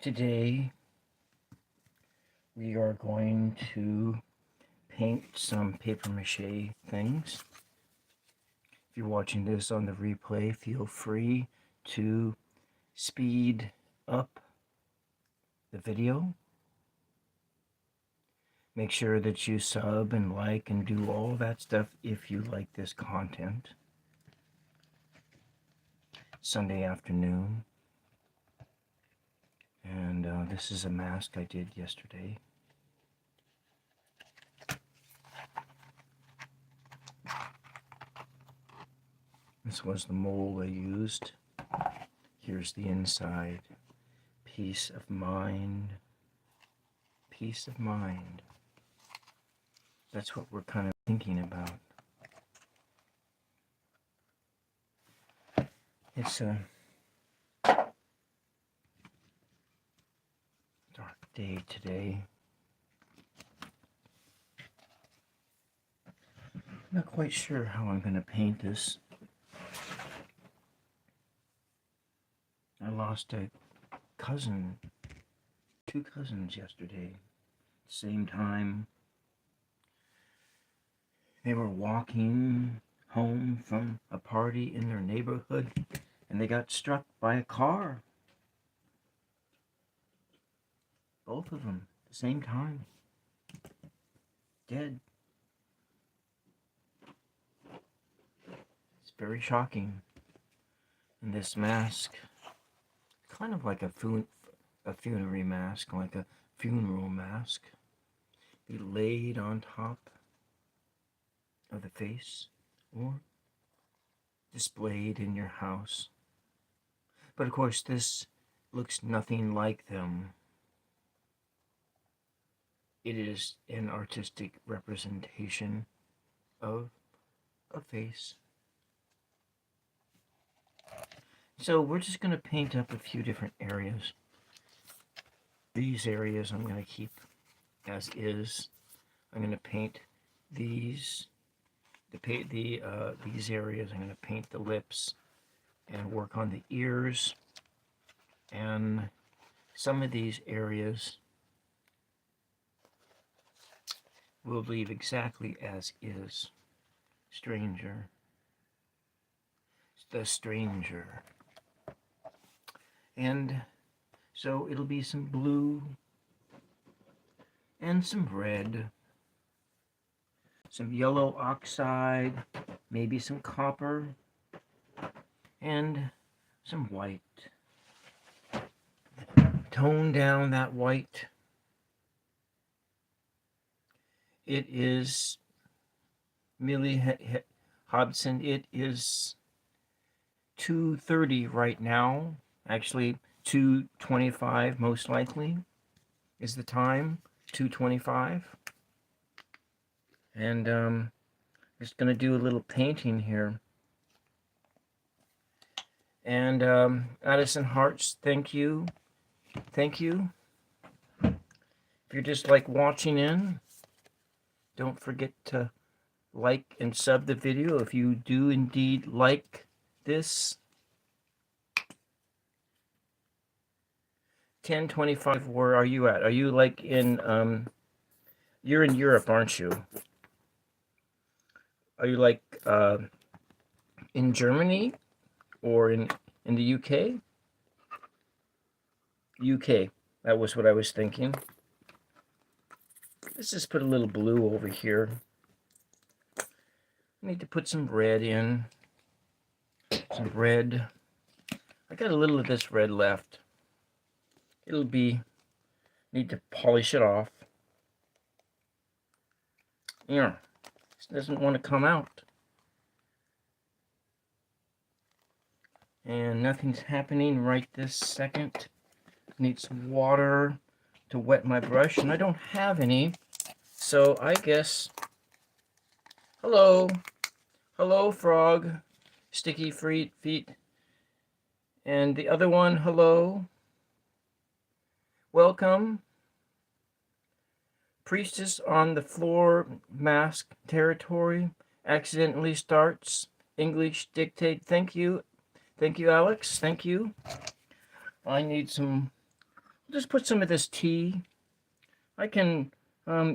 Today we are going to paint some paper-mache things. If you're watching this on the replay, feel free to speed up the video. Make sure that you sub and like and do all that stuff if you like this content. Sunday afternoon. And this is a mask I did yesterday. This was the mold I used. Here's the inside. Peace of mind. Peace of mind. That's what we're kind of thinking about. It's a dark day today. I'm not quite sure how I'm going to paint this. I lost a cousin, 2 cousins yesterday. Same time. They were walking home from a party in their neighborhood and they got struck by a car. Both of them at the same time. Dead. It's very shocking. And this mask, kind of like a funerary mask, like a funeral mask, be laid on top of the face or displayed in your house. But of course this looks nothing like them. It is an artistic representation of a face. So we're just going to paint up a few different areas. These areas I'm going to keep as is. I'm going to paint these. These areas I'm going to paint the lips and work on the ears, and some of these areas we'll leave exactly as is. Stranger. The stranger. And so it'll be some blue and some red, some yellow oxide, maybe some copper, and some white. Tone down that white. It is Millie Hobson. It is 2:30 right now. Actually, 2:25 most likely is the time. 2:25. And just going to do a little painting here. And Addison Hearts, thank you. Thank you. If you're just like watching in, don't forget to like and sub the video if you do indeed like this. 10:25, where are you at? Are you like in you're in Europe, aren't you? Are you like in Germany or in the UK? UK. That was what I was thinking. Let's just put a little blue over here. I need to put some red in. Some red. I got a little of this red left. It'll be, need to polish it off. Yeah, this doesn't want to come out. And nothing's happening right this second. Need some water to wet my brush, and I don't have any. So I guess, hello, hello frog, sticky feet. And the other one, hello. Welcome. Priestess on the floor, mask territory, accidentally starts, English dictate. Thank you. Thank you, Alex. Thank you. I need some just put some of this tea. I can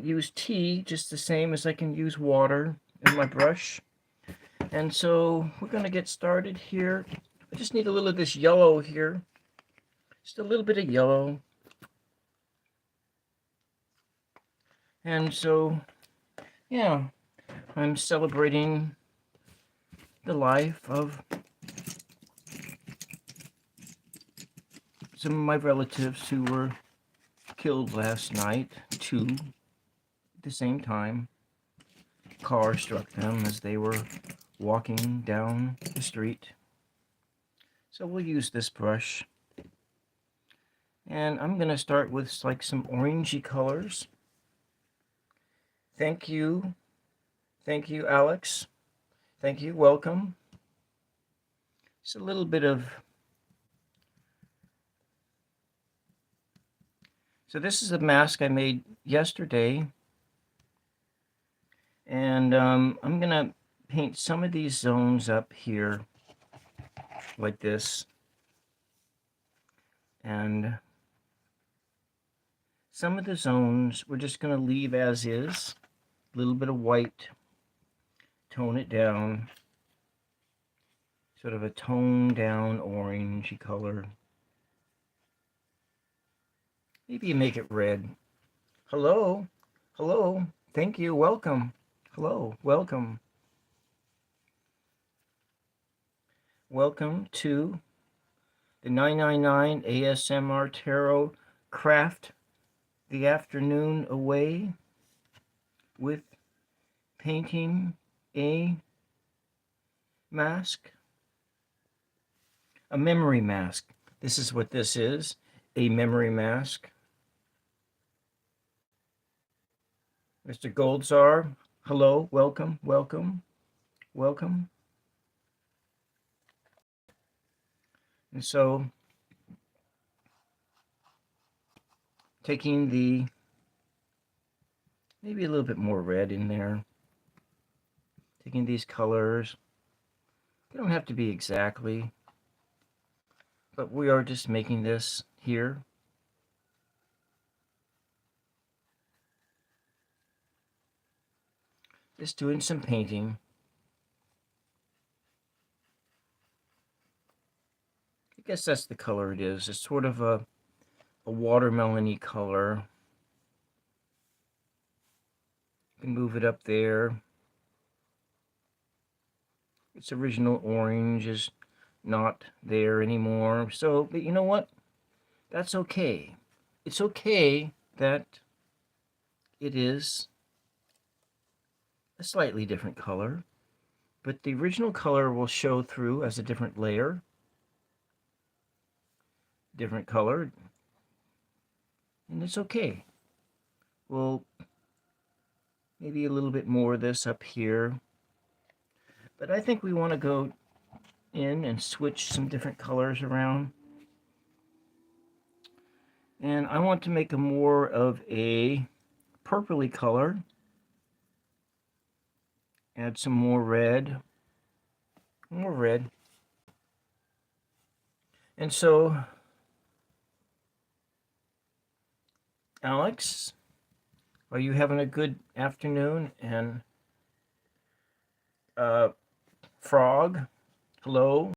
use tea just the same as I can use water in my brush. And so we're going to get started here. I just need a little of this yellow here. Just a little bit of yellow. And so, yeah, I'm celebrating the life of some of my relatives who were killed last night, two at the same time. Car struck them as they were walking down the street. So we'll use this brush. And I'm going to start with like some orangey colors. Thank you. Thank you, Alex. Thank you. Welcome. Just a little bit of... So this is a mask I made yesterday. And I'm going to paint some of these zones up here like this. And some of the zones we're just going to leave as is. A little bit of white. Tone it down. Sort of a toned down orangey color. Maybe you make it red. Hello. Hello. Thank you. Welcome. Hello. Welcome. Welcome to the 999 ASMR Tarot Craft the afternoon away with painting a mask. A memory mask. This is what this is. A memory mask. Mr. Goldzar, hello, welcome, welcome, welcome. And so, taking the, maybe a little bit more red in there. Taking these colors. They don't have to be exactly, but we are just making this here. Just doing some painting. I guess that's the color it is. It's sort of a watermelon-y color. You can move it up there. Its original orange is not there anymore. So, but you know what? That's okay. It's okay that it is a slightly different color, but the original color will show through as a different layer. Different color, and it's okay. Well, maybe a little bit more of this up here, but I think we want to go in and switch some different colors around, and I want to make a more of a purpley color. Add some more red, and so Alex, are you having a good afternoon? And Frog, hello.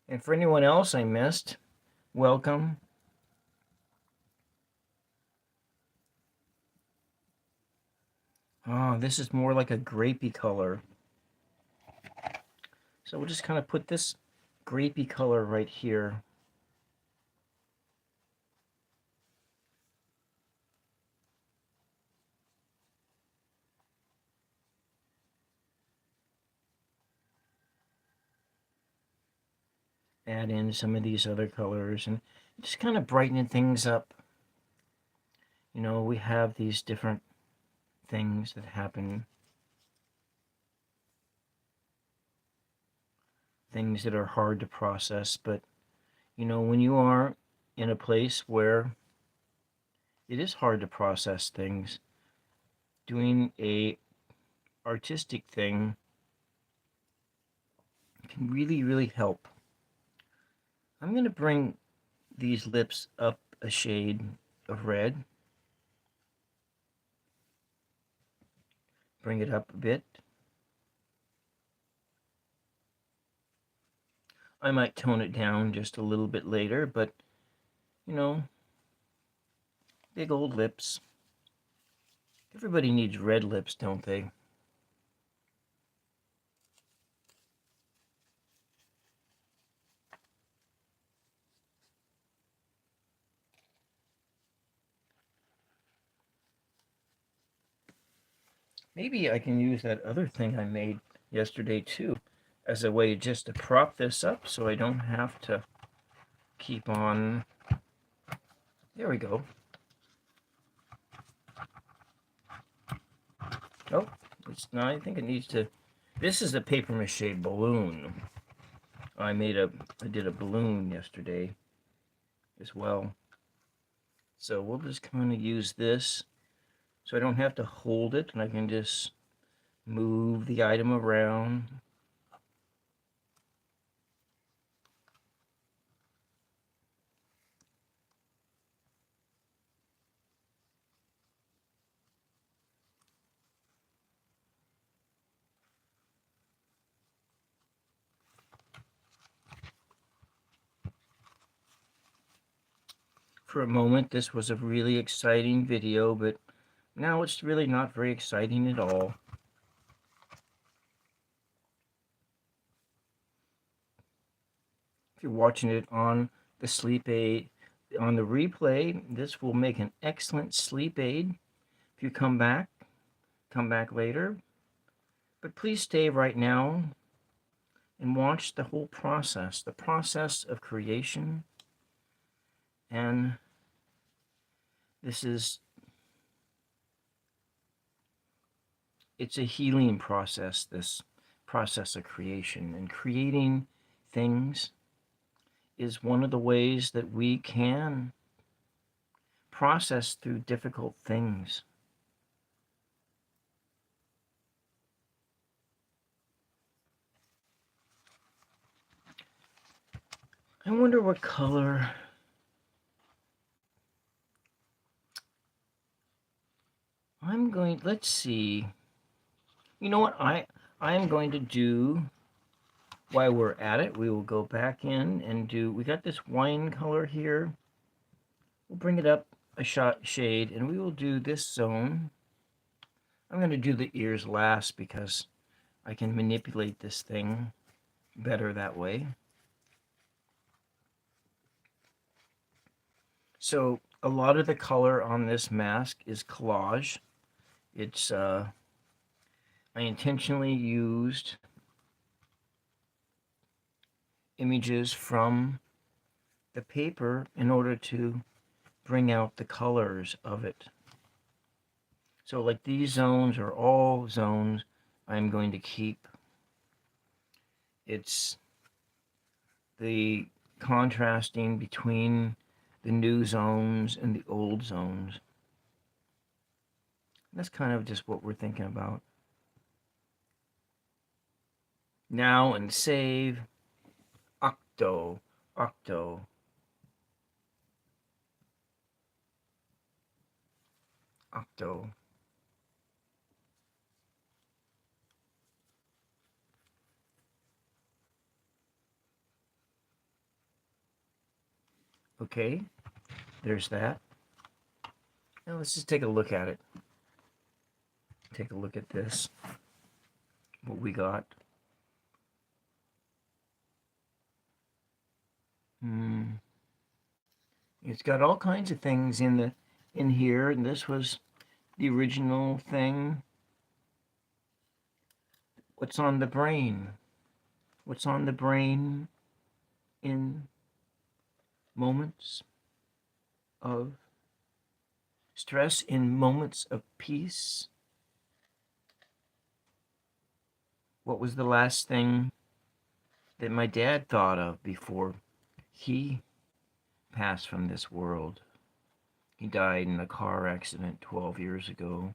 And for anyone else I missed, welcome. Oh, this is more like a grapey color. So we'll just kind of put this grapey color right here. Add in some of these other colors and just kind of brightening things up. You know, we have these different things that happen. Things that are hard to process, but you know, when you are in a place where it is hard to process things, doing a artistic thing can really, really help. I'm going to bring these lips up a shade of red. Bring it up a bit. I might tone it down just a little bit later, but you know, big old lips. Everybody needs red lips, don't they? Maybe I can use that other thing I made yesterday too as a way just to prop this up so I don't have to keep on. There we go. Oh, it's not. I think it needs to. This is a paper mache balloon. I did a balloon yesterday as well. So we'll just kind of use this so I don't have to hold it and I can just move the item around. For a moment, this was a really exciting video, but now it's really not very exciting at all. If you're watching it on the sleep aid, on the replay, this will make an excellent sleep aid. If you come back later. But please stay right now and watch the whole process, the process of creation. And it's a healing process, this process of creation. And creating things is one of the ways that we can process through difficult things. I wonder what color. Let's see. You know what I am going to do while we're at it. We will go back in and we got this wine color here. We'll bring it up a shade and we will do this zone. I'm going to do the ears last because I can manipulate this thing better that way. So a lot of the color on this mask is collage. It's I intentionally used images from the paper in order to bring out the colors of it. So like these zones are all zones I'm going to keep. It's the contrasting between the new zones and the old zones. That's kind of just what we're thinking about. Now and save. Octo. Octo. Octo. Okay, there's that. Now let's just take a look at it. Take a look at this. What we got. It's got all kinds of things in here, and this was the original thing. What's on the brain? What's on the brain in moments of stress, in moments of peace? What was the last thing that my dad thought of before he passed from this world? He died in a car accident 12 years ago.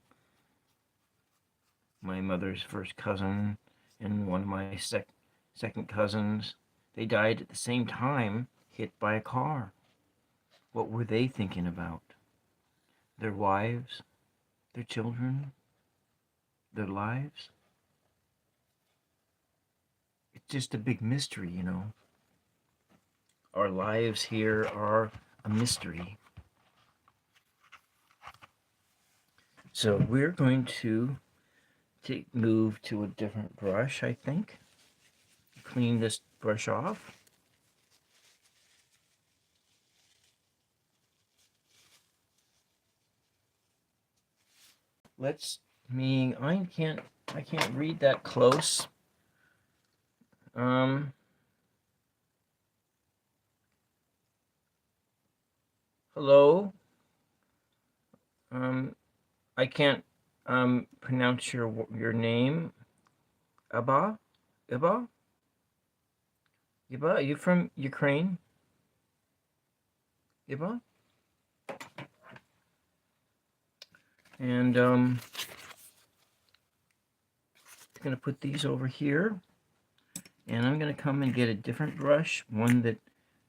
My mother's first cousin and one of my second cousins, they died at the same time, hit by a car. What were they thinking about? Their wives? Their children? Their lives? It's just a big mystery, you know. Our lives here are a mystery. So we're going to move to a different brush, I think. Clean this brush off. I can't read that close. Hello. I can't pronounce your name. Abba? Iba? Iba? Are you from Ukraine? Iba? And I'm gonna put these over here, and I'm gonna come and get a different brush, one that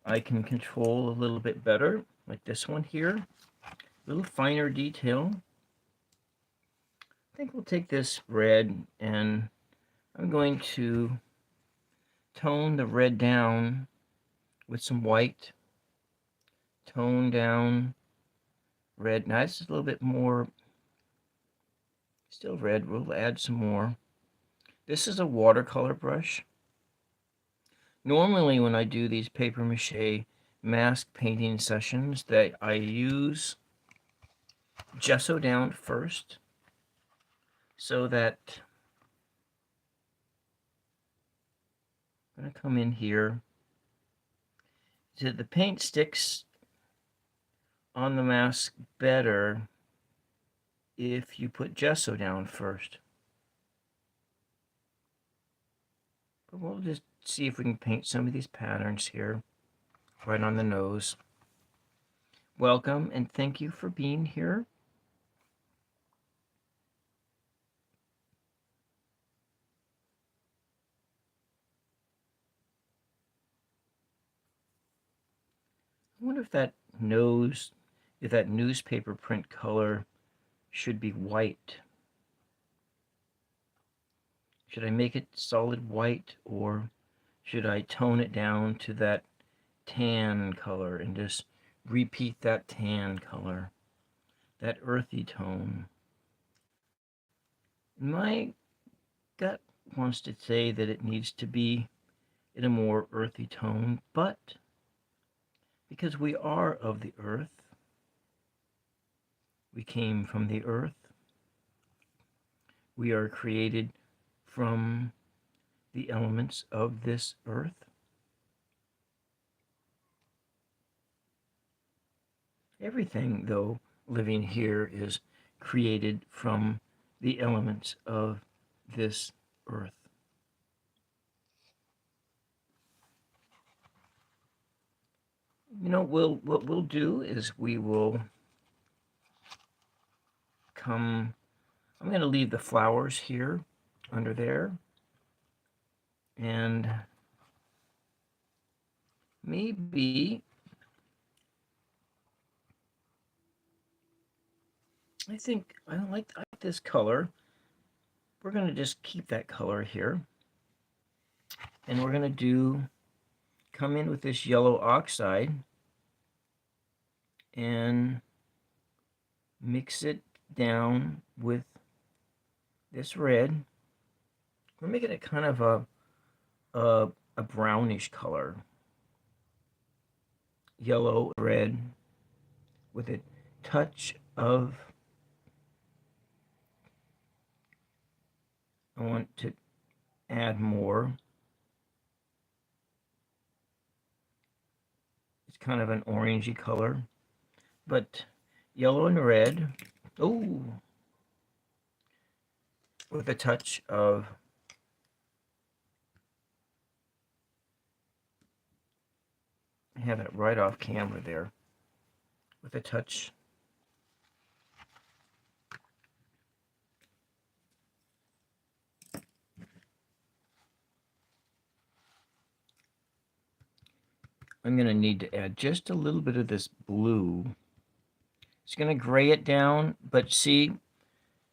I can control a little bit better, like this one here. A little finer detail. I think we'll take this red, and I'm going to tone the red down with some white. Tone down red. Now this is a little bit more, still red. We'll add some more. This is a watercolor brush. Normally when I do these papier-mâché mask painting sessions, that I use gesso down first, so that I'm going to come in here. So the paint sticks on the mask better if you put gesso down first. But we'll just see if we can paint some of these patterns here, right on the nose. Welcome and thank you for being here. I wonder if that newspaper print color should be white. Should I make it solid white, or should I tone it down to that tan color and just repeat that tan color, that earthy tone? My gut wants to say that it needs to be in a more earthy tone, but because we are of the earth, we came from the earth, we are created from the elements of this earth. Everything, though, living here is created from the elements of this earth. You know, what we'll do is we will come, I'm going to leave the flowers here under there, and maybe I like this color. We're going to just keep that color here, and we're going to come in with this yellow oxide and mix it down with this red. We're making it kind of a brownish color, yellow, red, with a touch of, I want to add more. It's kind of an orangey color, but yellow and red. Oh, with a touch of I have it right off camera there, with a touch I'm going to need to add just a little bit of this blue. It's going to gray it down, but see,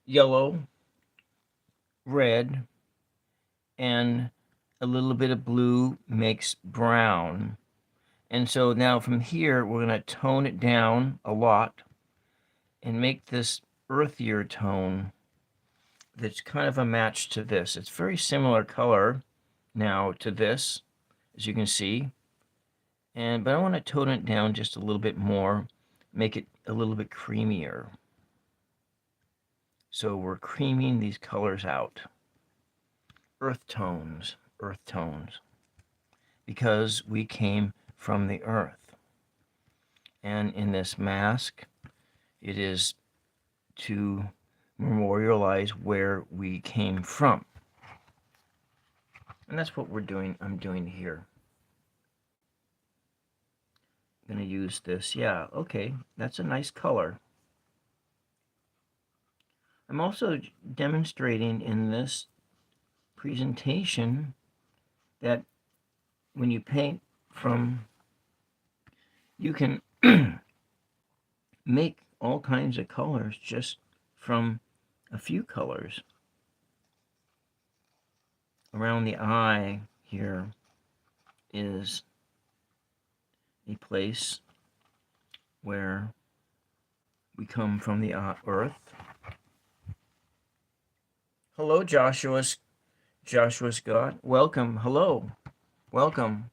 yellow, red, and a little bit of blue makes brown. And so now from here, we're going to tone it down a lot and make this earthier tone that's kind of a match to this. It's very similar color now to this, as you can see. But I want to tone it down just a little bit more, make it a little bit creamier. So we're creaming these colors out. Earth tones, because we came from the earth. And in this mask, it is to memorialize where we came from. And that's what I'm doing here. I'm going to use this. Yeah, okay, that's a nice color. I'm also demonstrating in this presentation that when you paint from, you can make all kinds of colors just from a few colors. Around the eye here is a place where we come from the earth. Hello, Joshua Scott. Welcome. Hello. Welcome.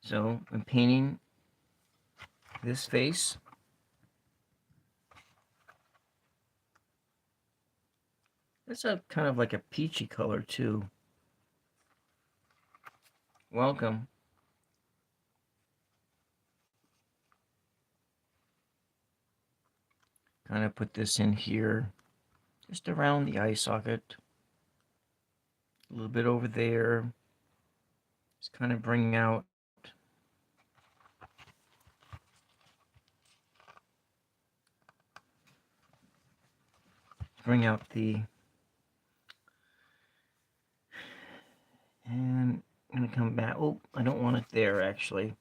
So I'm painting this face. It's a kind of like a peachy color too. Welcome. Kind of put this in here, just around the eye socket. A little bit over there. Just kind of bring out the, and I'm going to come back. Oh, I don't want it there actually.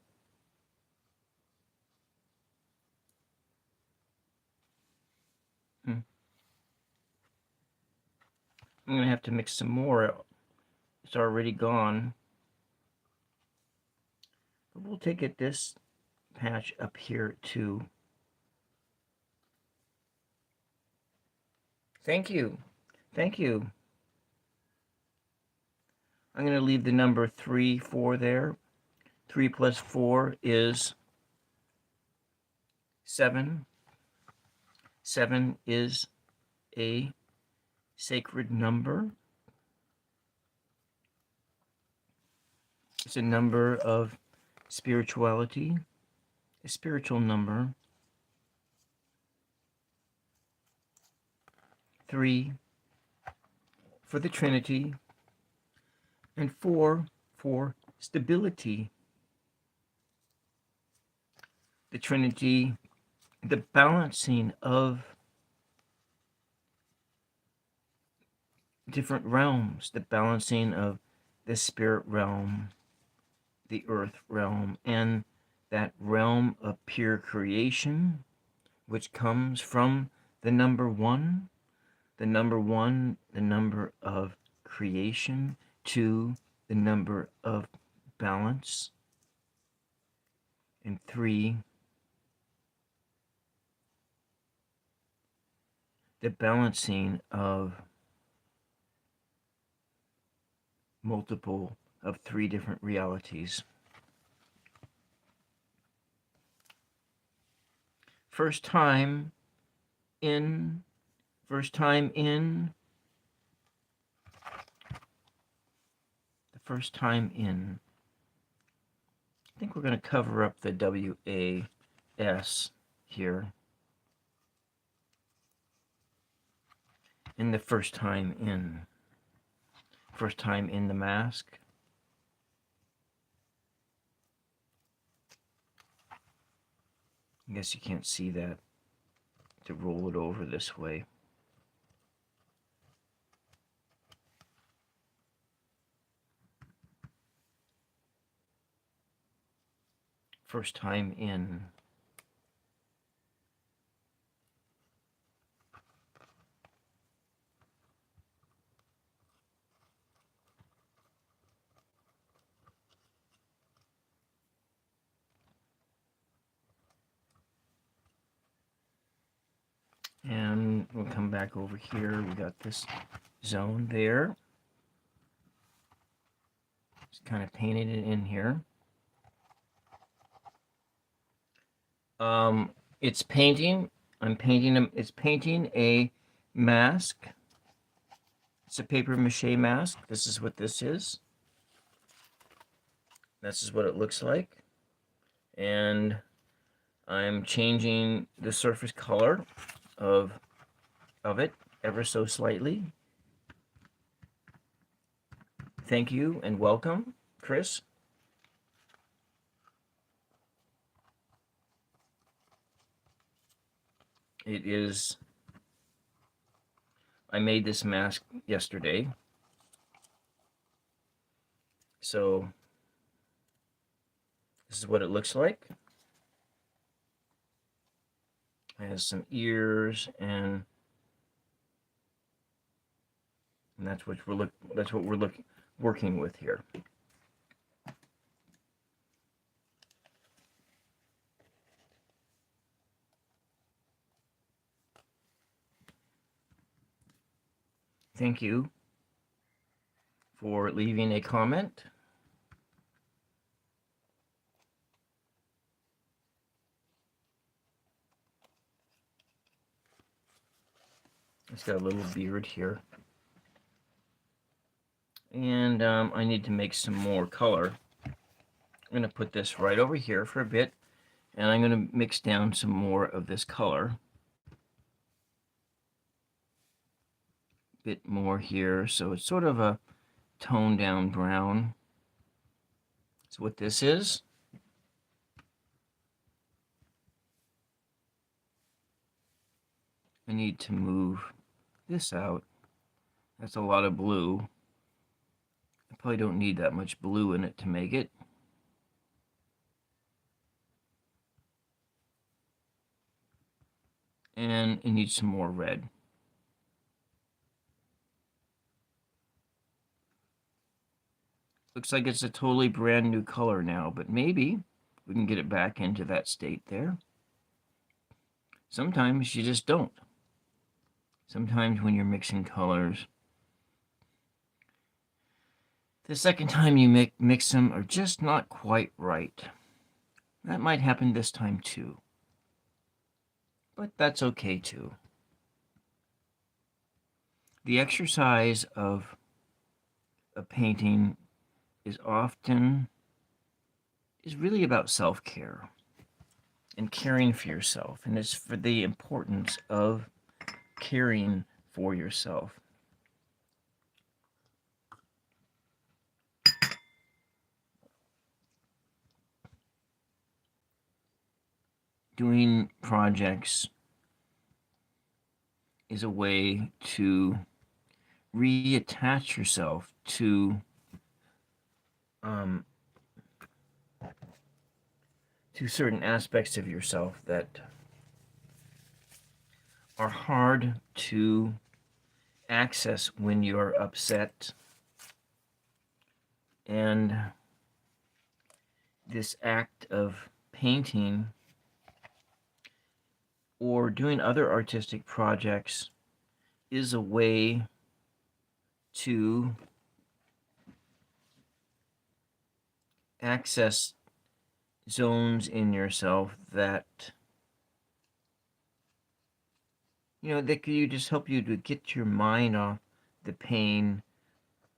I'm going to have to mix some more. It's already gone. But we'll take it this patch up here too. Thank you. Thank you. I'm going to leave the number 3, 4 there. 3 plus 4 is 7. 7 is a sacred number. It's a number of spirituality, a spiritual number. 3 for the Trinity, and 4 for stability. The Trinity, the balancing of different realms, the balancing of the spirit realm, the earth realm, and that realm of pure creation, which comes from the number 1, the number of creation, 2, the number of balance, and 3, the balancing of multiple of 3 different realities. First time in. The first time in. I think we're going to cover up the WAS here. In the first time in. First time in the mask. I guess you can't see that to roll it over this way. first time in. And we'll come back over here. We got this zone there. Just kind of painted it in here. It's painting. It's painting a mask. It's a paper mache mask. This is what this is. This is what it looks like. And I'm changing the surface color of it ever so slightly. Thank you and welcome, Chris. It is, I made this mask yesterday. So this is what it looks like. It has some ears and that's what we're working with here. Thank you for leaving a comment. It's got a little beard here. And I need to make some more color. I'm going to put this right over here for a bit. And I'm going to mix down some more of this color. Bit more here, so it's sort of a toned down brown. That's what this is. I need to move this out. That's a lot of blue. I probably don't need that much blue in it to make it. And it needs some more red. Looks like it's a totally brand new color now, but maybe we can get it back into that state there. Sometimes you just don't. Sometimes when you're mixing colors, the second time you mix them are just not quite right. That might happen this time too. But that's okay too. The exercise of a painting is really about self-care and caring for yourself, and it's for the importance of caring for yourself. Doing projects is a way to reattach yourself to certain aspects of yourself that are hard to access when you're upset. And this act of painting or doing other artistic projects is a way to access zones in yourself that that could just help you to get your mind off the pain,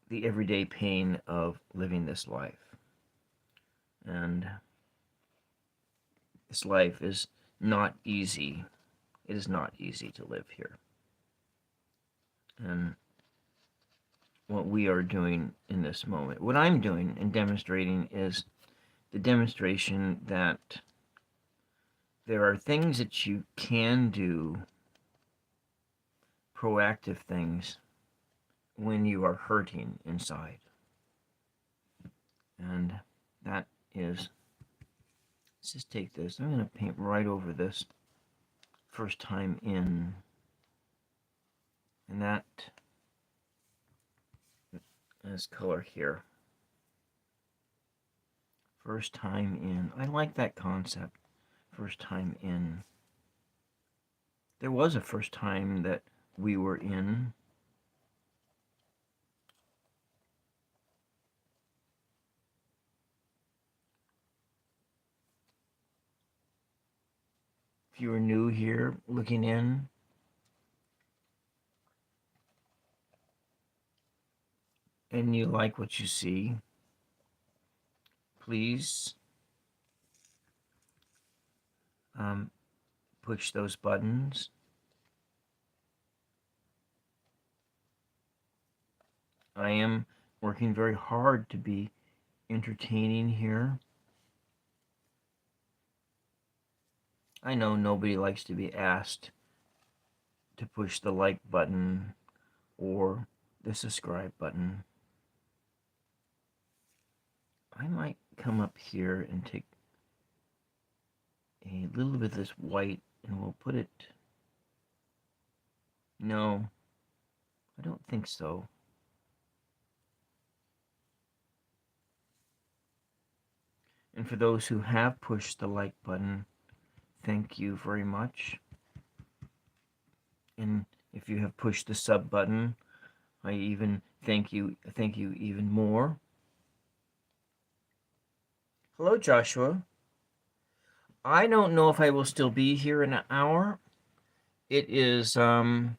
the everyday pain of living this life. And this life is not easy. It is not easy to live here. And what we are doing in this moment, what I'm doing and demonstrating, is the demonstration that there are things that you can do, proactive things, when you are hurting inside. And that is Let's just take this. I'm going to paint right over this first time in. And that is color here. First time in. I like that concept. First time in. There was a first time that we were in. If you are new here, looking in, and you like what you see, please push those buttons. I am working very hard to be entertaining here. I know nobody likes to be asked to push the like button or the subscribe button. I might come up here and take a little bit of this white and we'll put it... No, I don't think so. And for those who have pushed the like button, thank you very much. And if you have pushed the sub button, I even thank you even more. Hello, Joshua. I don't know if I will still be here in an hour. It is I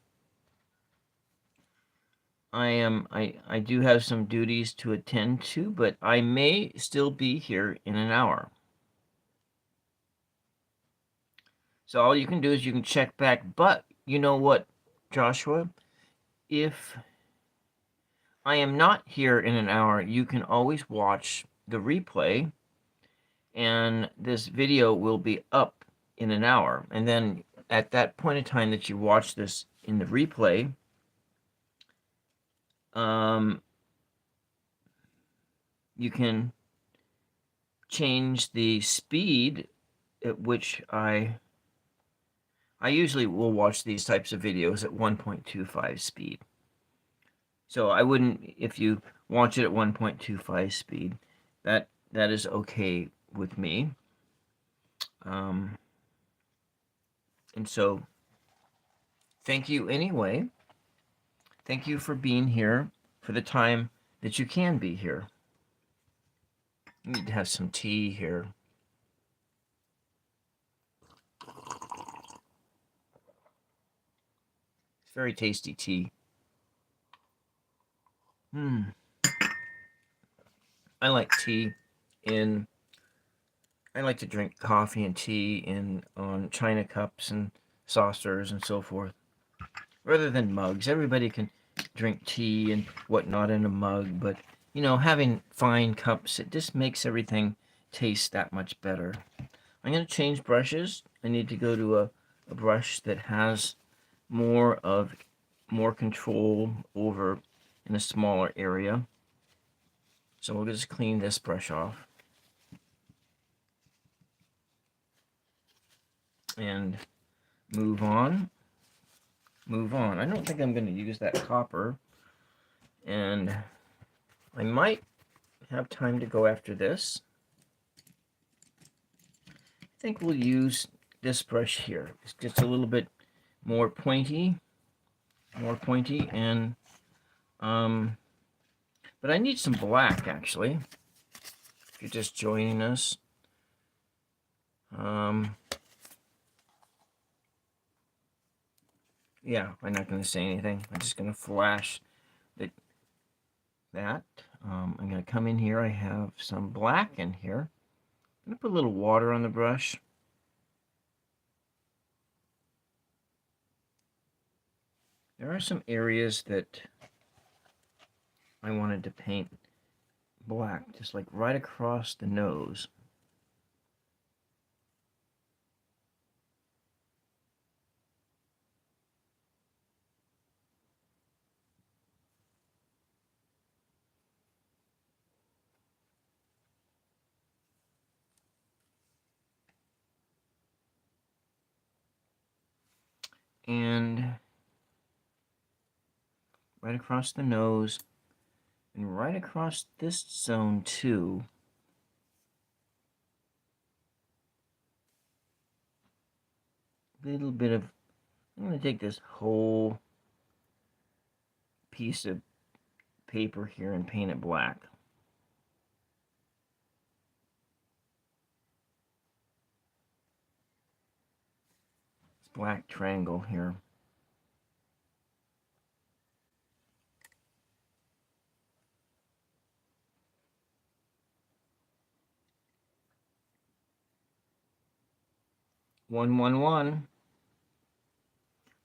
do have some duties to attend to, but I may still be here in an hour. So all you can do is you can check back. But you know what, Joshua? If I am not here in an hour, you can always watch the replay, and this video will be up in an hour. And then at that point in time that you watch this in the replay, you can change the speed at which I usually will watch these types of videos at 1.25 speed. So I wouldn't, if you watch it at 1.25 speed, that is okay with me. And so thank you anyway. Thank you for being here for the time that you can be here. I need to have some tea here. It's very tasty tea. I like tea in... I like to drink coffee and tea on china cups and saucers and so forth, rather than mugs. Everybody can drink tea and whatnot in a mug, but you know, having fine cups, it just makes everything taste that much better. I'm going to change brushes. I need to go to a brush that has more control over in a smaller area. So we'll just clean this brush off. And move on. I don't think I'm going to use that copper. And I might have time to go after this. I think we'll use this brush here. It's just a little bit more pointy. And but I need some black, actually. If you're just joining us. Yeah, I'm not going to say anything. I'm just going to flash that. I'm going to come in here. I have some black in here. I'm going to put a little water on the brush. There are some areas that I wanted to paint black, just like right across the nose. and right across the nose, and right across this zone too. A little bit of, I'm going to take this whole piece of paper here and paint it black. This black triangle here. One, one, one.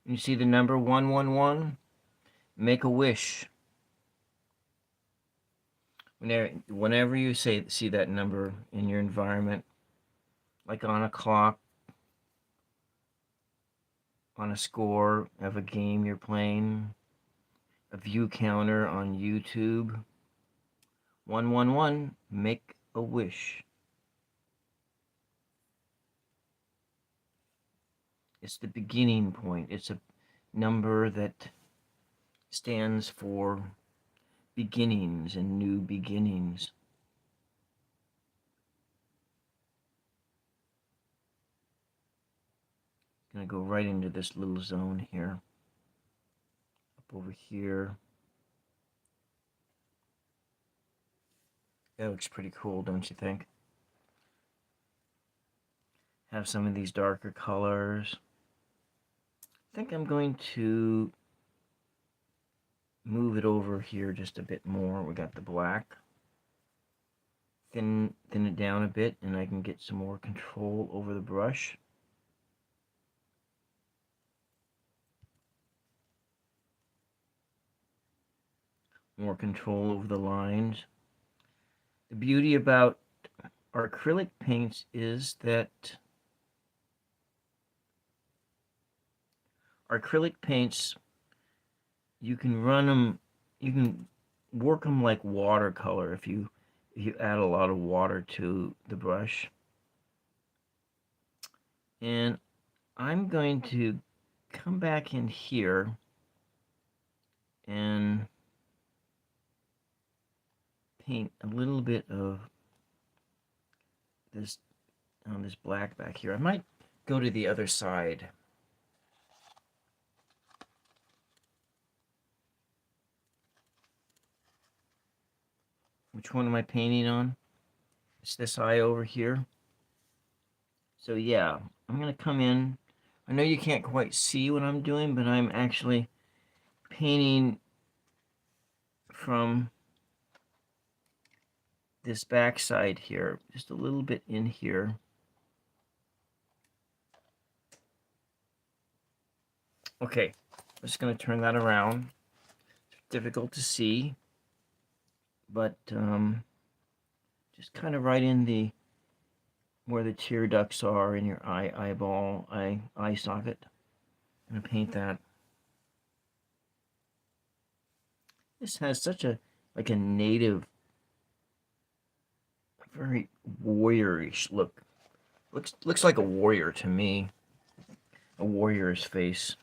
You see the number 111? Make a wish. Whenever you see that number in your environment, like on a clock, on a score of a game you're playing, a view counter on YouTube, 111, make a wish. It's the beginning point. It's a number that stands for beginnings and new beginnings. I'm going to go right into this little zone here. Up over here. That looks pretty cool, don't you think? Have some of these darker colors. I think I'm going to move it over here just a bit more. We got the black. Thin it down a bit, and I can get some more control over the brush. More control over the lines. The beauty about our acrylic paints is that our acrylic paints, you can run them, you can work them like watercolor if you add a lot of water to the brush. And I'm going to come back in here and paint a little bit of this on this black back here. I might go to the other side. Which one am I painting on? It's this eye over here. So yeah, I'm going to come in. I know you can't quite see what I'm doing, but I'm actually painting from this back side here, just a little bit in here. Okay, I'm just going to turn that around. It's difficult to see, but just kind of right in the where the tear ducts are in your eye socket. I'm gonna paint that. This has such a like a native, very warriorish look. Looks like a warrior to me. A warrior's face.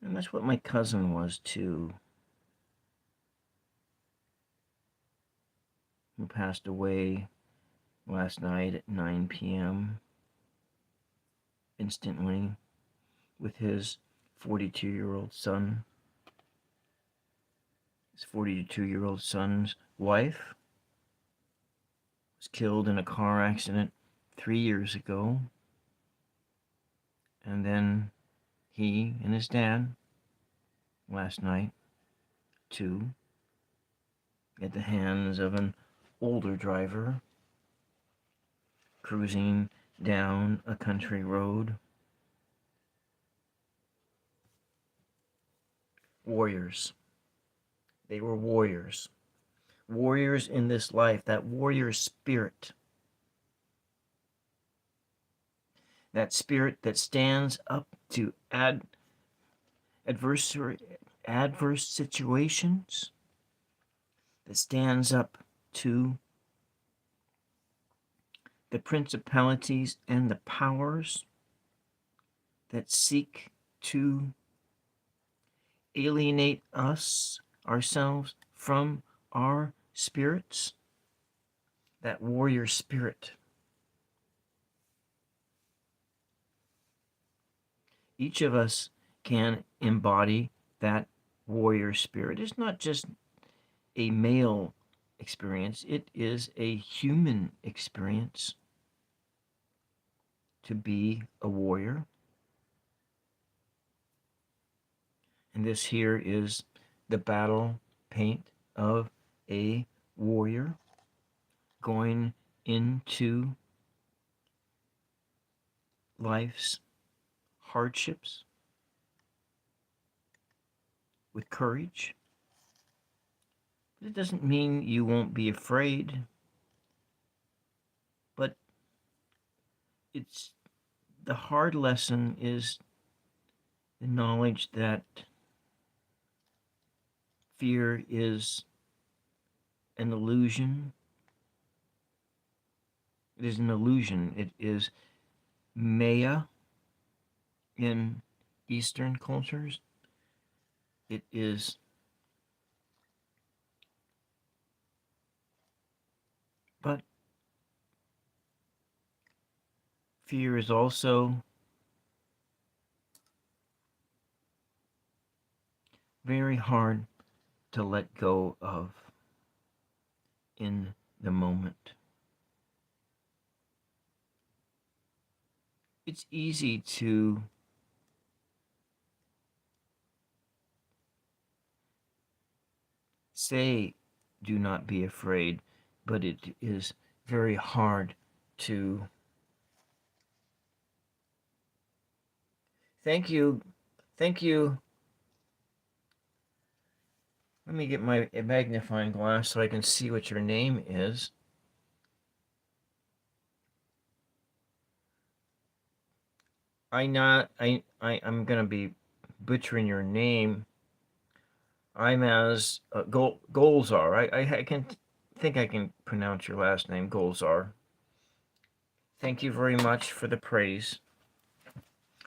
And that's what my cousin was too. Who passed away last night at 9 p.m. instantly with his 42-year-old son. His 42-year-old son's wife was killed in a car accident 3 years ago. And then he and his dad last night, too, at the hands of an older driver cruising down a country road. Warriors. They were warriors. Warriors in this life, that warrior spirit. That spirit that stands up to adverse situations, that stands up to the principalities and the powers, that seek to alienate us, ourselves, from our spirits, that warrior spirit. Each of us can embody that warrior spirit. It's not just a male experience, it is a human experience to be a warrior. And this here is the battle paint of a warrior going into life's hardships with courage. But it doesn't mean you won't be afraid, but it's the hard lesson is the knowledge that fear is an illusion. It is an illusion. It is Maya in Eastern cultures. It is but fear is also very hard to let go of in the moment. It's easy to say, do not be afraid, but it is very hard to. Thank you. Thank you. Let me get my magnifying glass so I can see what your name is. I'm gonna be butchering your name. I'm as Golzar. I can think I can pronounce your last name, Golzar. Thank you very much for the praise.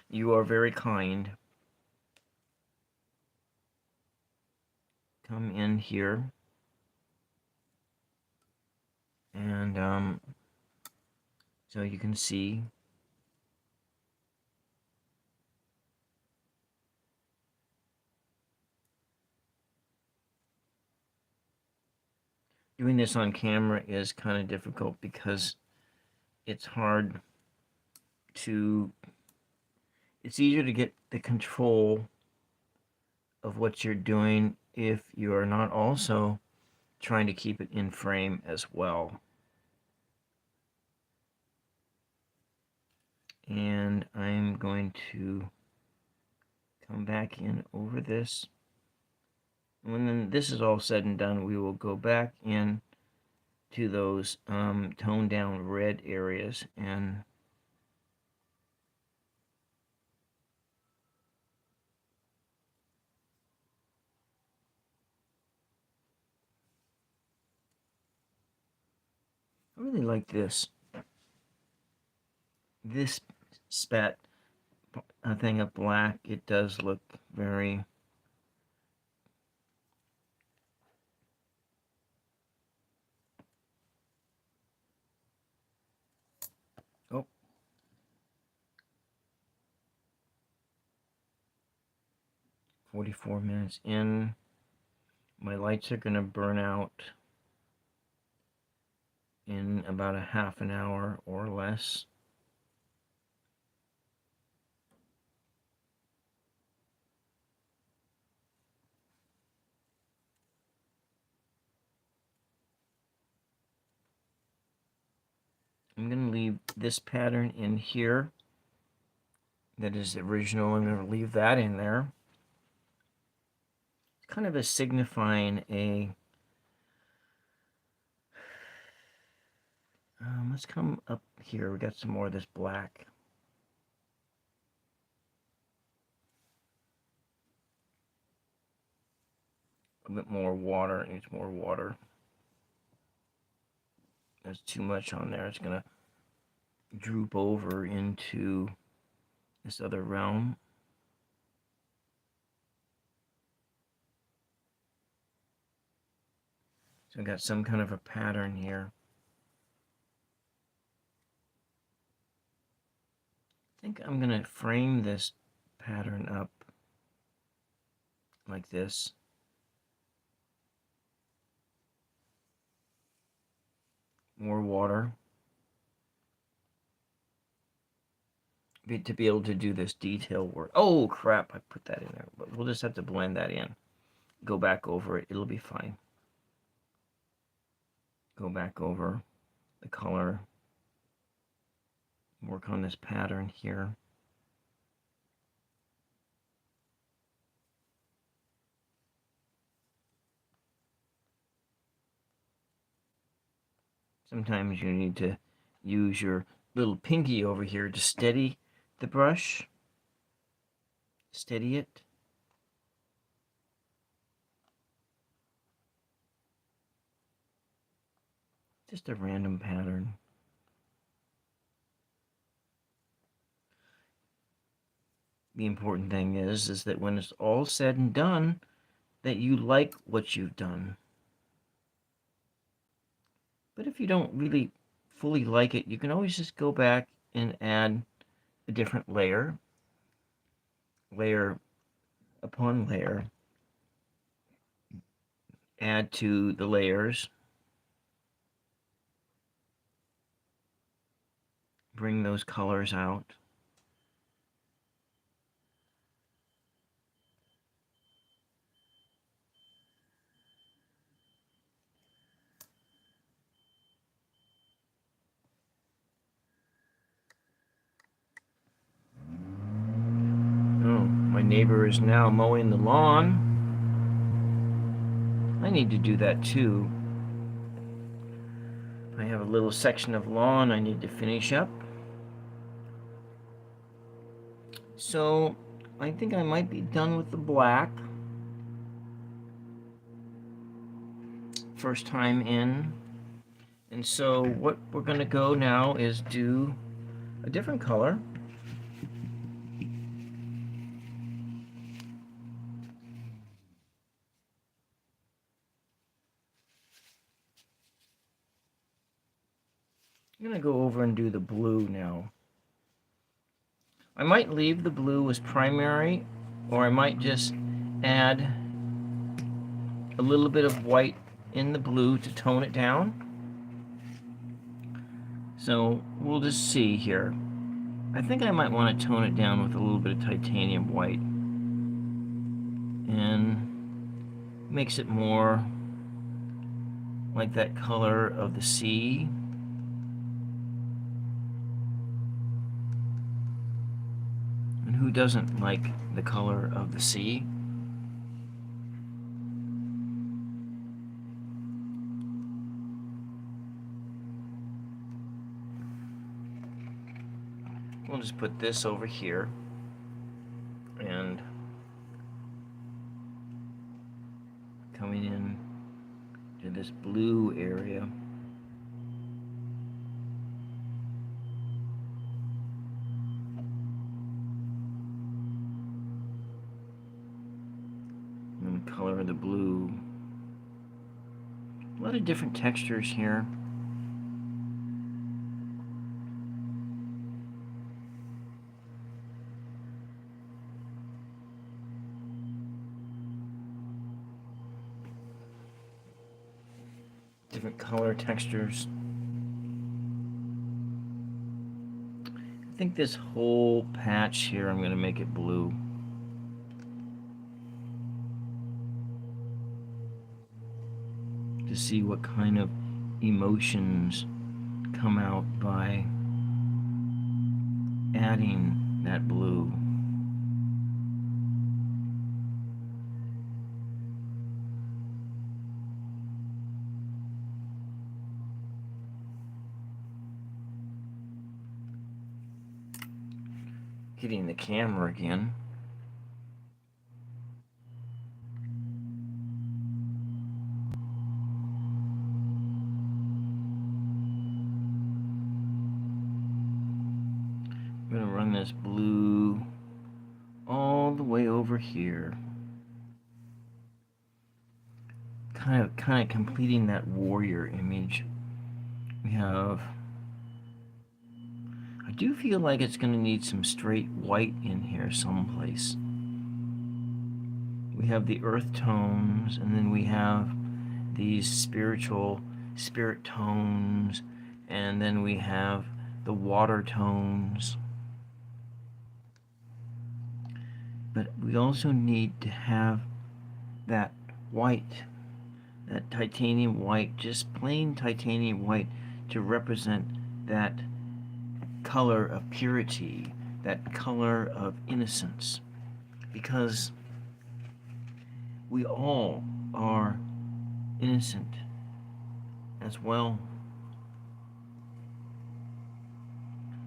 You are very kind. Come in here. And so you can see. Doing this on camera is kind of difficult because it's hard to, it's easier to get the control of what you're doing if you are not also trying to keep it in frame as well. And I'm going to come back in over this. When this is all said and done, we will go back in to those toned down red areas and I really like this spat thing of black. It does look very oh 44 minutes in. My lights are gonna burn out in about a half an hour or less. I'm going to leave this pattern in here. That is the original. I'm going to leave that in there. It's kind of a signifying a. Let's come up here. We got some more of this black. A bit more water. Needs more water. There's too much on there. It's going to droop over into this other realm. So I got some kind of a pattern here. I think I'm going to frame this pattern up like this. More water. To be able to do this detail work. Oh, crap, I put that in there. But we'll just have to blend that in. Go back over it. It'll be fine. Go back over the color. Work on this pattern here. Sometimes you need to use your little pinky over here to steady the brush. Steady it. Just a random pattern. The important thing is that when it's all said and done, that you like what you've done. But if you don't really fully like it, you can always just go back and add a different layer, layer upon layer, add to the layers, bring those colors out. Oh, my neighbor is now mowing the lawn. I need to do that too. I have a little section of lawn I need to finish up. So I think I might be done with the black. First time in. And so what we're going to go now is do a different color. I'm going to go over and do the blue now. I might leave the blue as primary, or I might just add a little bit of white in the blue to tone it down. So we'll just see here. I think I might want to tone it down with a little bit of titanium white. And makes it more like that color of the sea. And who doesn't like the color of the sea? We'll just put this over here and coming in to this blue area. And color the blue. A lot of different textures here. Different color textures. I think this whole patch here, I'm going to make it blue. To see what kind of emotions come out by adding that blue. Getting the camera again. I'm going to run this blue all the way over here. Kind of completing that warrior image. We have, I do feel like it's going to need some straight white in here someplace. We have the earth tones, and then we have these spirit tones, and then we have the water tones. But we also need to have that white, that titanium white, just plain titanium white, to represent that color of purity, that color of innocence. Because we all are innocent as well.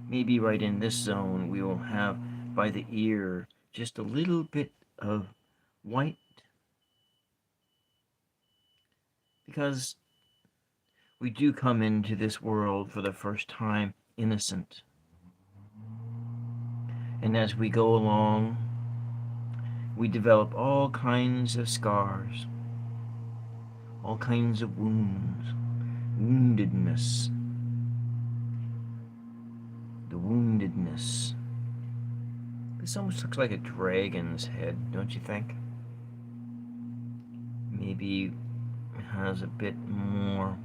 Maybe right in this zone we will have by the ear just a little bit of white, because we do come into this world for the first time innocent. And as we go along, we develop all kinds of scars, all kinds of wounds, woundedness, the woundedness. This almost looks like a dragon's head, don't you think? Maybe it has a bit more,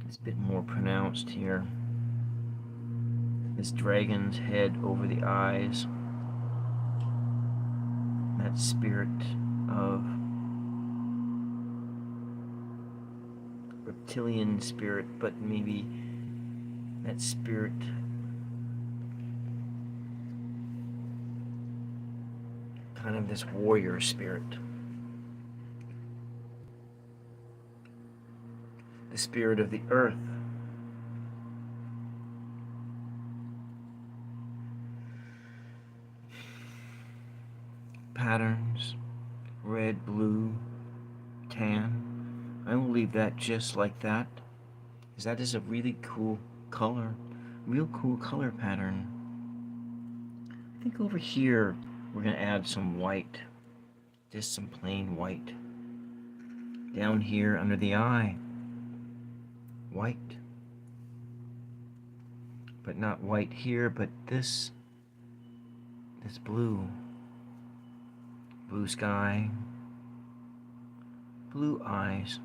it's a bit more pronounced here. This dragon's head over the eyes, that spirit of reptilian spirit, but maybe that spirit kind of this warrior spirit. The spirit of the earth. Patterns, red, blue, tan. I will leave that just like that, because that is a really cool color, real cool color pattern. I think over here we're going to add some white, just some plain white. Down here under the eye, white. But not white here, but this blue. Blue sky, blue eyes.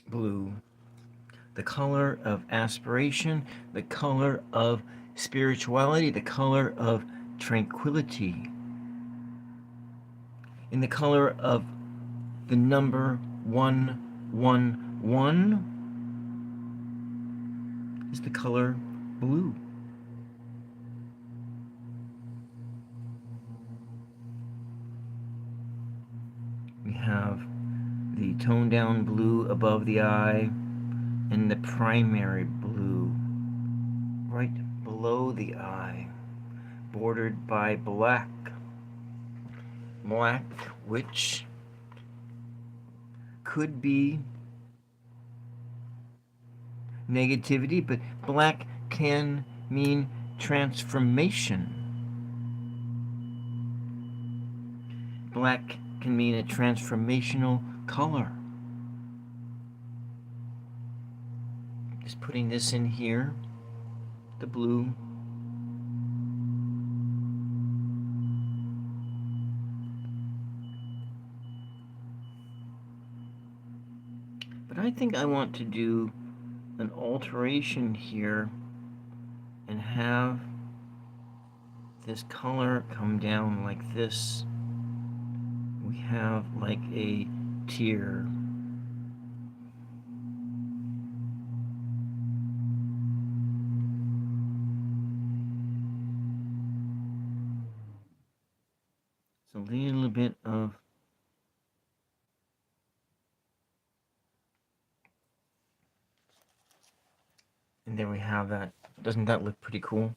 Blue, the color of aspiration, the color of spirituality, the color of tranquility, in the color of the number 111 is the color blue. We have the toned down blue above the eye and the primary blue right below the eye, bordered by black. Black, which could be negativity, but black can mean transformation. Black can mean a transformational color. Just putting this in here, the blue. But I think I want to do an alteration here and have this color come down like this. We have like a tear. It's a little bit of have that. Doesn't that look pretty cool?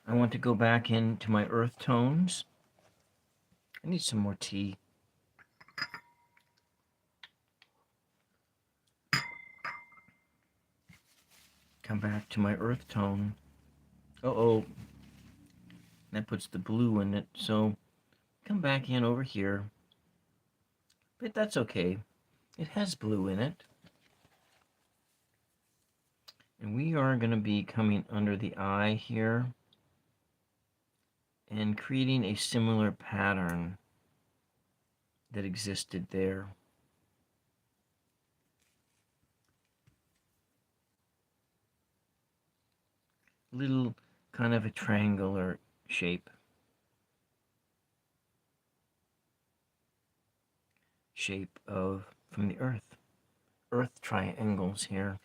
I want to go back into my earth tones. I need some more tea. Come back to my earth tone. Uh-oh. That puts the blue in it, so come back in over here. But that's okay. It has blue in it. And we are going to be coming under the eye here and creating a similar pattern that existed there. Little kind of a triangular shape. Shape of from the earth. Earth triangles here.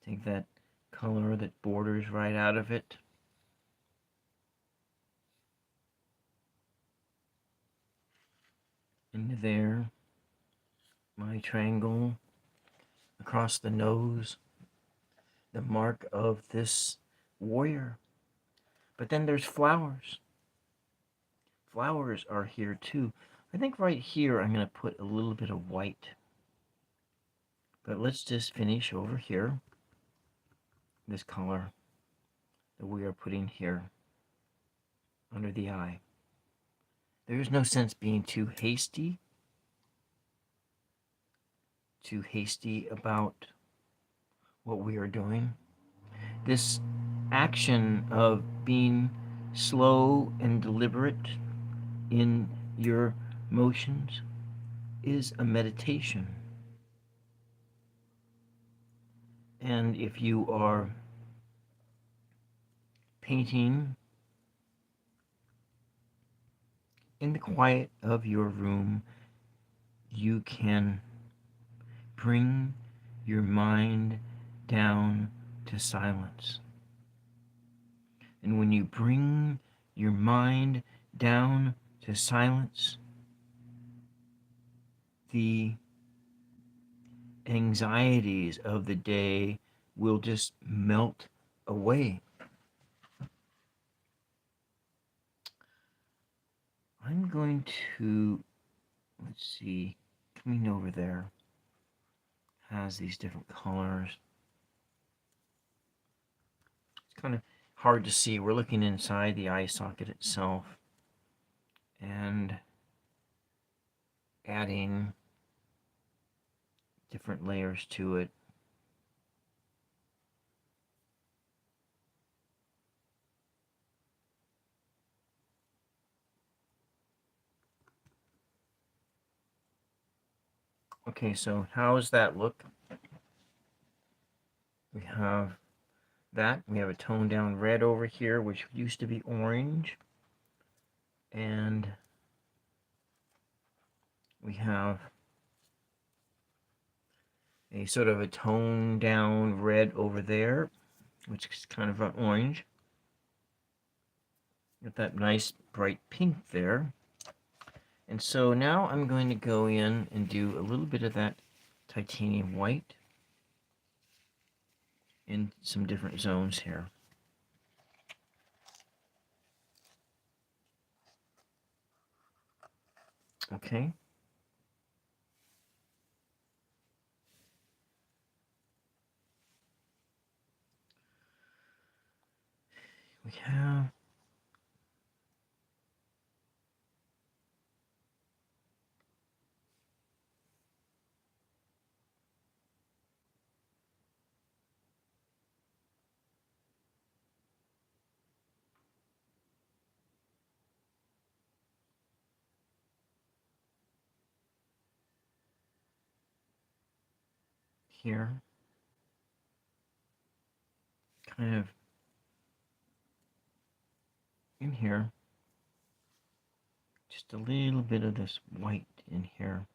Take that color that borders right out of it. Into there. My triangle across the nose. The mark of this warrior. But then there's flowers. Flowers are here too. I think right here I'm going to put a little bit of white. But let's just finish over here. This color that we are putting here under the eye. There is no sense being too hasty about what we are doing. This action of being slow and deliberate in your motions is a meditation. And if you are painting in the quiet of your room, you can bring your mind down to silence. And when you bring your mind down to silence, the anxieties of the day will just melt away. I'm going to, let's see, coming over there has these different colors. It's kind of hard to see. We're looking inside the eye socket itself and adding different layers to it. Okay, so how does that look? We have that. We have a toned down red over here, which used to be orange. And we have a sort of a toned down red over there, which is kind of an orange. Got that nice bright pink there. And so now I'm going to go in and do a little bit of that titanium white in some different zones here. Okay. We have here kind of in here just a little bit of this white in here.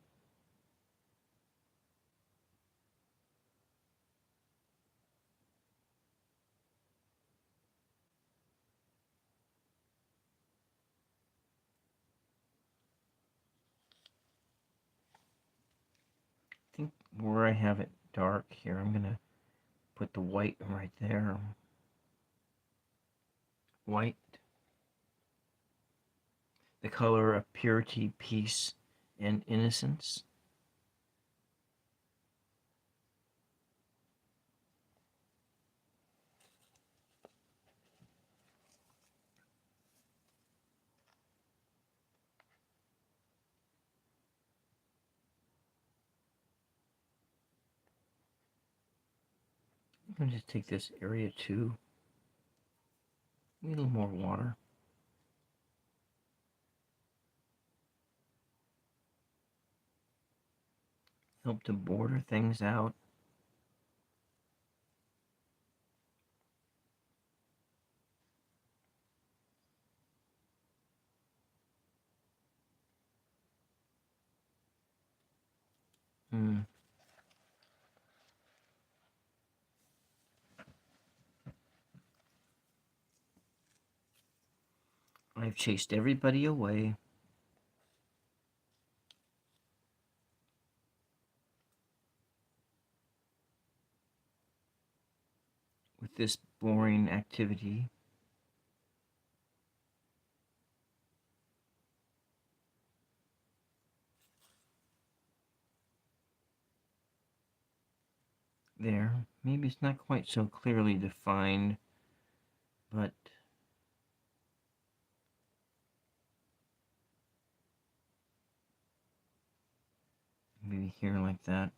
think where I have it dark here, I'm going to put the white right there. White, the color of purity, peace, and innocence. I'm going to just take this area too. Need a little more water. Help to border things out. I've chased everybody away. With this boring activity. There. Maybe it's not quite so clearly defined, but maybe here like that.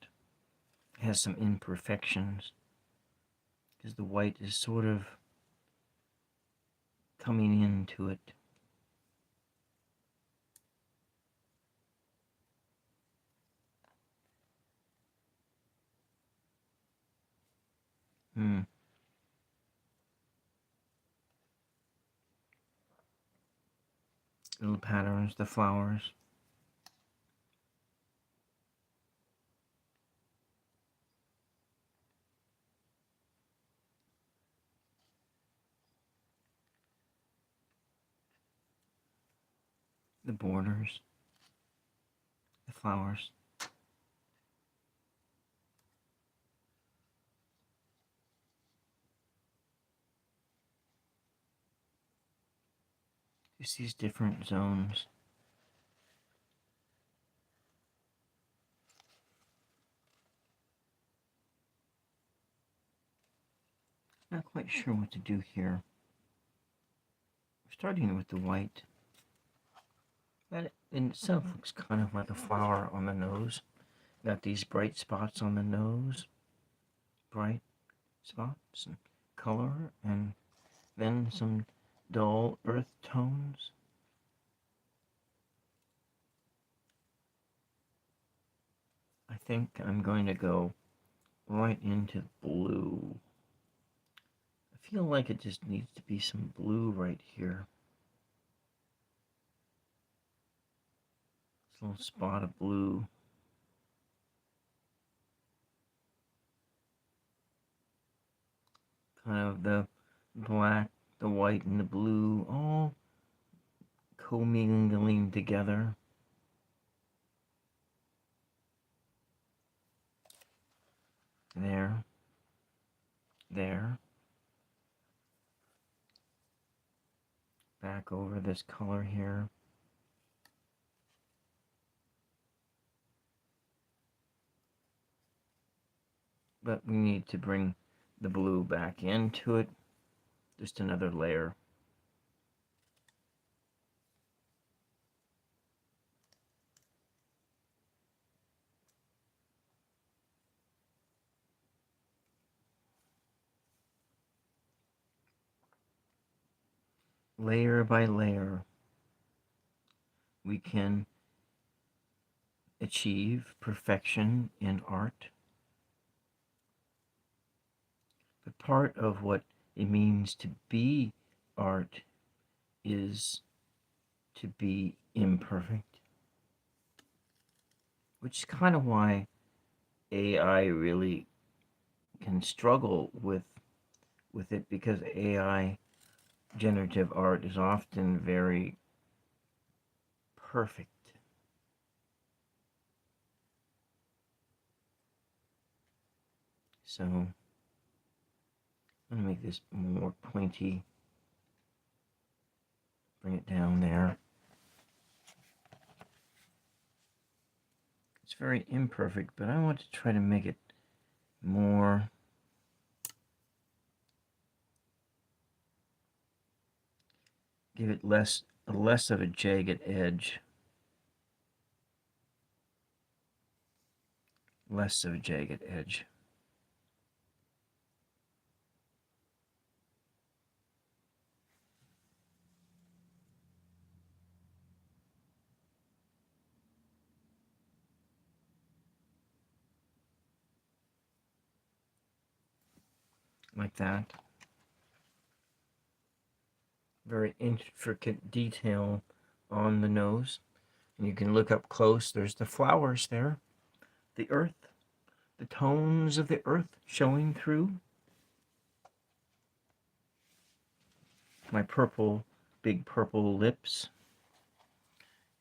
It has some imperfections because the white is sort of coming into it. Little patterns, the flowers. The borders, the flowers. Just these different zones. Not quite sure what to do here. Starting with the white. That in itself looks kind of like a flower on the nose. Got these bright spots on the nose. Bright spots and color, and then some dull earth tones. I think I'm going to go right into blue. I feel like it just needs to be some blue right here. This little spot of blue. Kind of the black, the white, and the blue all commingling together. There. There. Back over this color here. But we need to bring the blue back into it. Just another layer. Layer by layer, we can achieve perfection in art. But part of what it means to be art is to be imperfect, which is kind of why AI really can struggle with it, because AI generative art is often very perfect. So I'm going to make this more pointy. Bring it down there. It's very imperfect, but I want to try to make it more give it less of a jagged edge. Less of a jagged edge. Like that. Very intricate detail on the nose. And you can look up close. There's the flowers there. The earth. The tones of the earth showing through. My purple, big purple lips.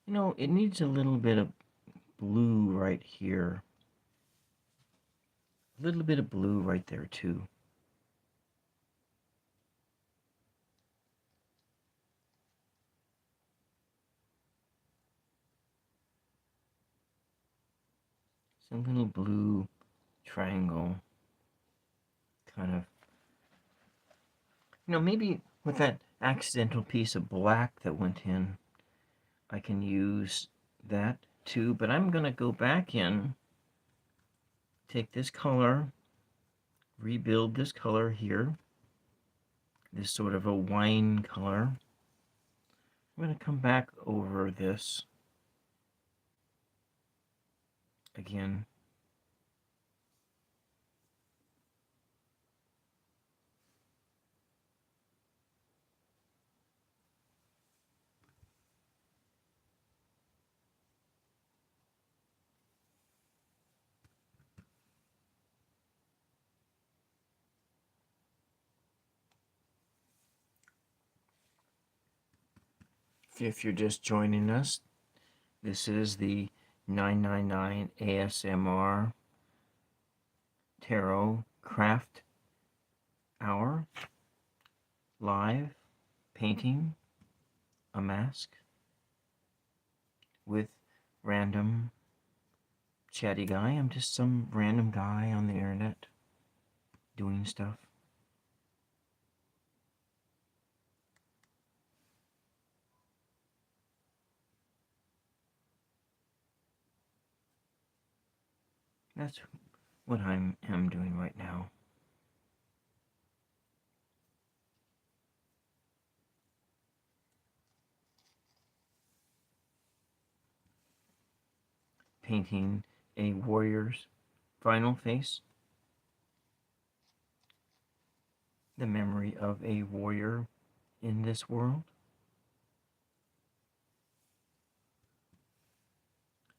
You know, it needs a little bit of blue right here. A little bit of blue right there too. Some little blue triangle kind of, you know, maybe with that accidental piece of black that went in, I can use that too, but I'm going to go back in, take this color, rebuild this color here, this sort of a wine color. I'm going to come back over this again. If you're just joining us, this is the 999 ASMR Tarot Craft Hour, live painting a mask with random chatty guy. I'm just some random guy on the internet doing stuff. That's what I am doing right now. Painting a warrior's final face. The memory of a warrior in this world.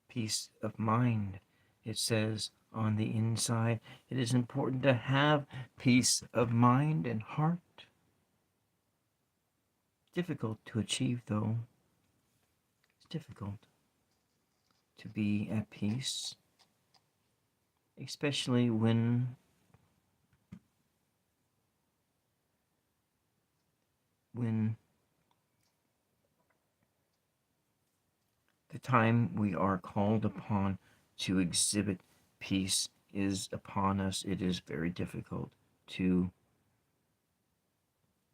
Peace of mind. It says on the inside, it is important to have peace of mind and heart. Difficult to achieve, though. It's difficult to be at peace, especially when the time we are called upon to exhibit peace is upon us. It is very difficult to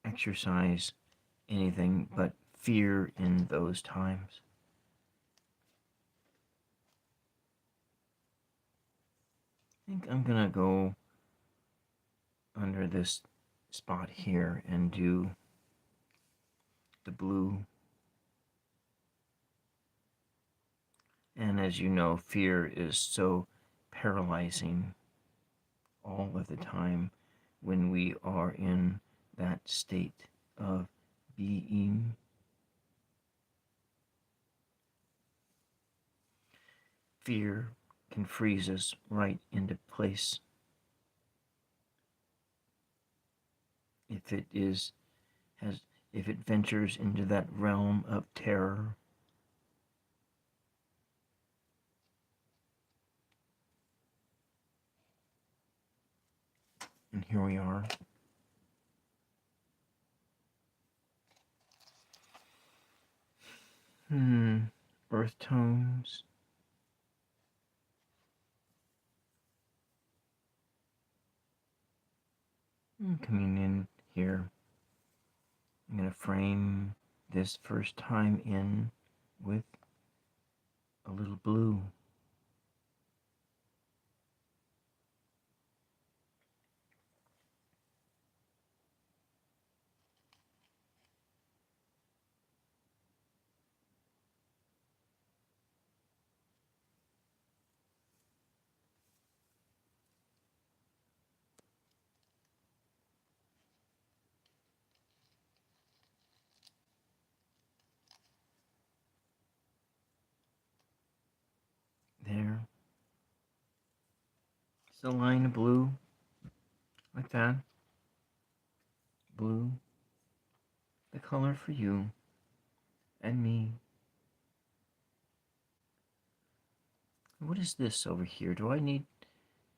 exercise anything but fear in those times. I think I'm gonna go under this spot here and do the blue. And as you know, fear is so paralyzing all of the time when we are in that state of being. Fear can freeze us right into place if it ventures into that realm of terror. And here we are. Earth tones. Coming in here, I'm going to frame this first time in with a little blue. There. It's a line of blue, like that. Blue, the color for you and me. What is this over here? Can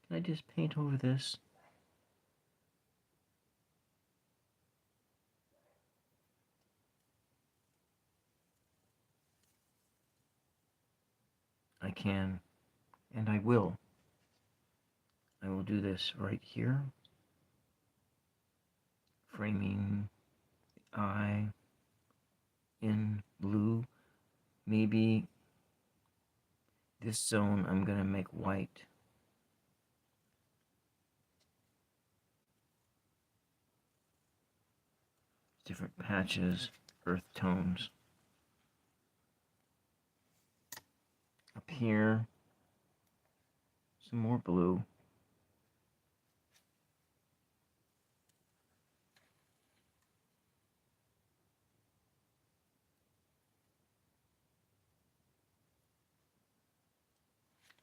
I just paint over this? I can, and I will. I will do this right here. Framing the eye in blue. Maybe this zone I'm going to make white. Different patches, earth tones. Up here, some more blue.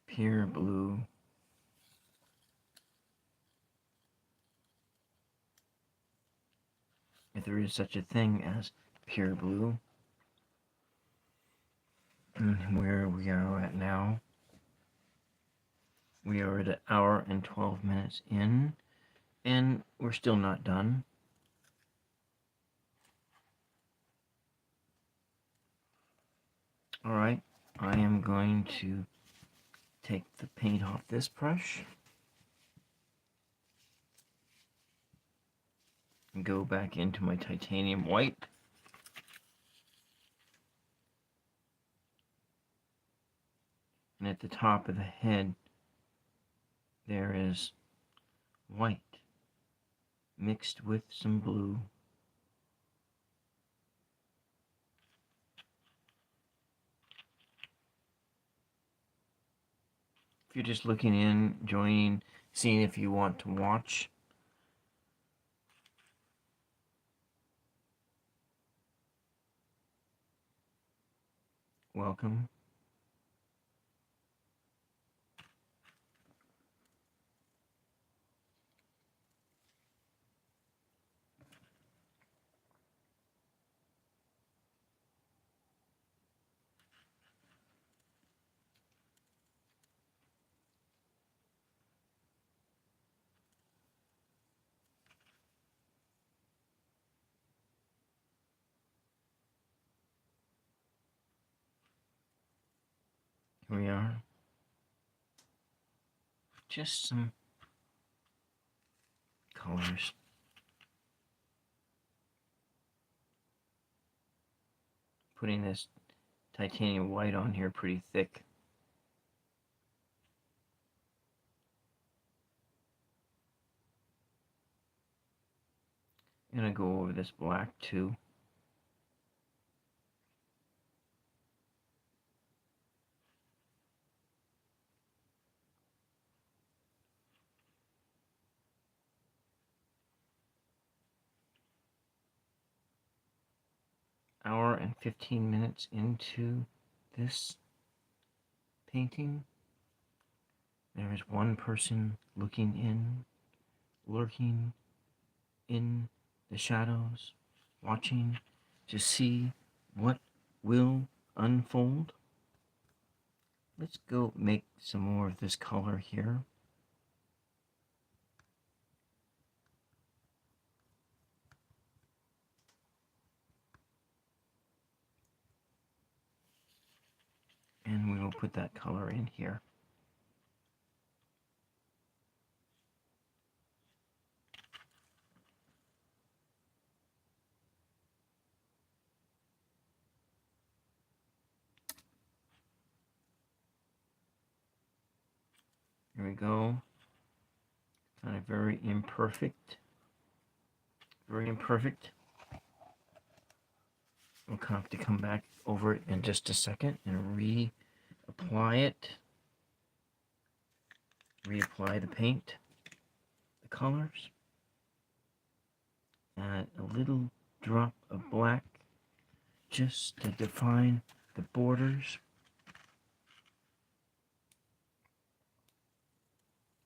Pure blue. If there is such a thing as pure blue. And where we are at now, we are at an hour and 12 minutes in, and we're still not done. Alright, I am going to take the paint off this brush and go back into my titanium white. And at the top of the head, there is white mixed with some blue. If you're just looking in, joining, seeing if you want to watch, welcome. Here we are. Just some colors. Putting this titanium white on here pretty thick. I'm gonna go over this black too. Hour and 15 minutes into this painting. There is one person looking in, lurking in the shadows, watching to see what will unfold. Let's go make some more of this color here. we'll put that color in here. There we go. Kind of very imperfect. Very imperfect. We'll have to come back over it in just a second and reapply it. Reapply the paint, the colors. Add a little drop of black just to define the borders.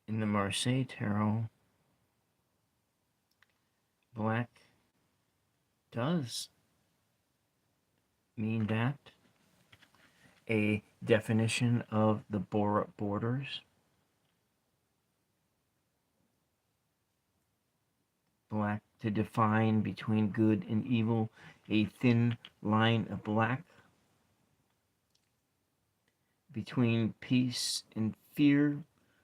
In the Marseille Tarot, black does mean that. A definition of the borders. Black to define between good and evil, a thin line of black. Between peace and fear,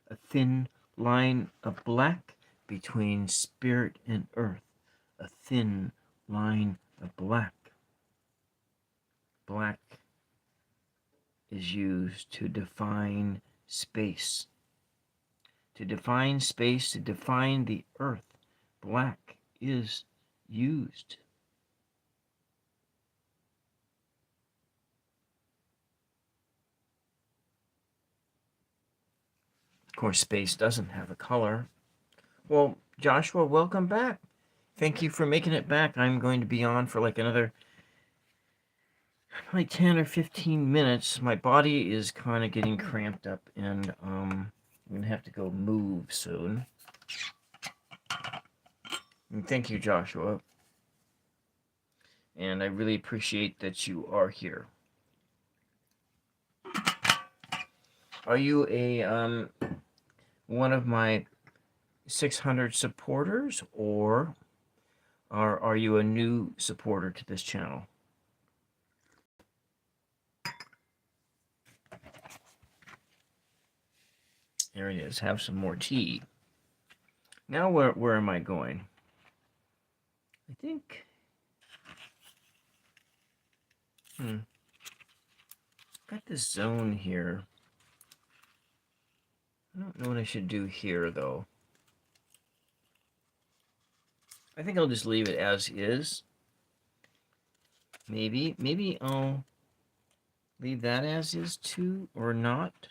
a thin line of black. Between spirit and earth, a thin line of black. Black is used to define space. To define space, to define the earth, black is used. Of course, space doesn't have a color. Well, Joshua, welcome back. Thank you for making it back. I'm going to be on for like another 10 or 15 minutes. My body is kind of getting cramped up, and I'm going to have to go move soon. And thank you, Joshua. And I really appreciate that you are here. Are you a one of my 600 supporters, or are you a new supporter to this channel? There it is. Have some more tea. Now where am I going? I think got this zone here. I don't know what I should do here though. I think I'll just leave it as is. Maybe I'll leave that as is too, or not.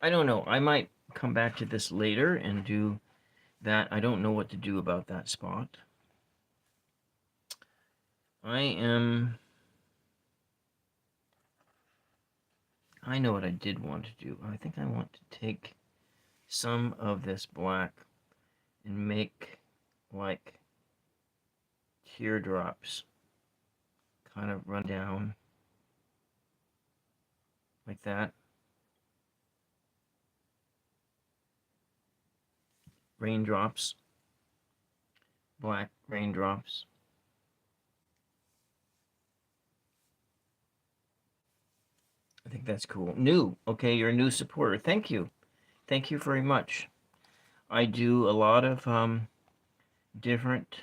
I don't know. I might come back to this later and do that. I don't know what to do about that spot. I know what I did want to do. I think I want to take some of this black and make like teardrops kind of run down like that. Raindrops, black raindrops. I think that's cool. New. Okay, you're a new supporter. Thank you. Thank you very much. I do a lot of different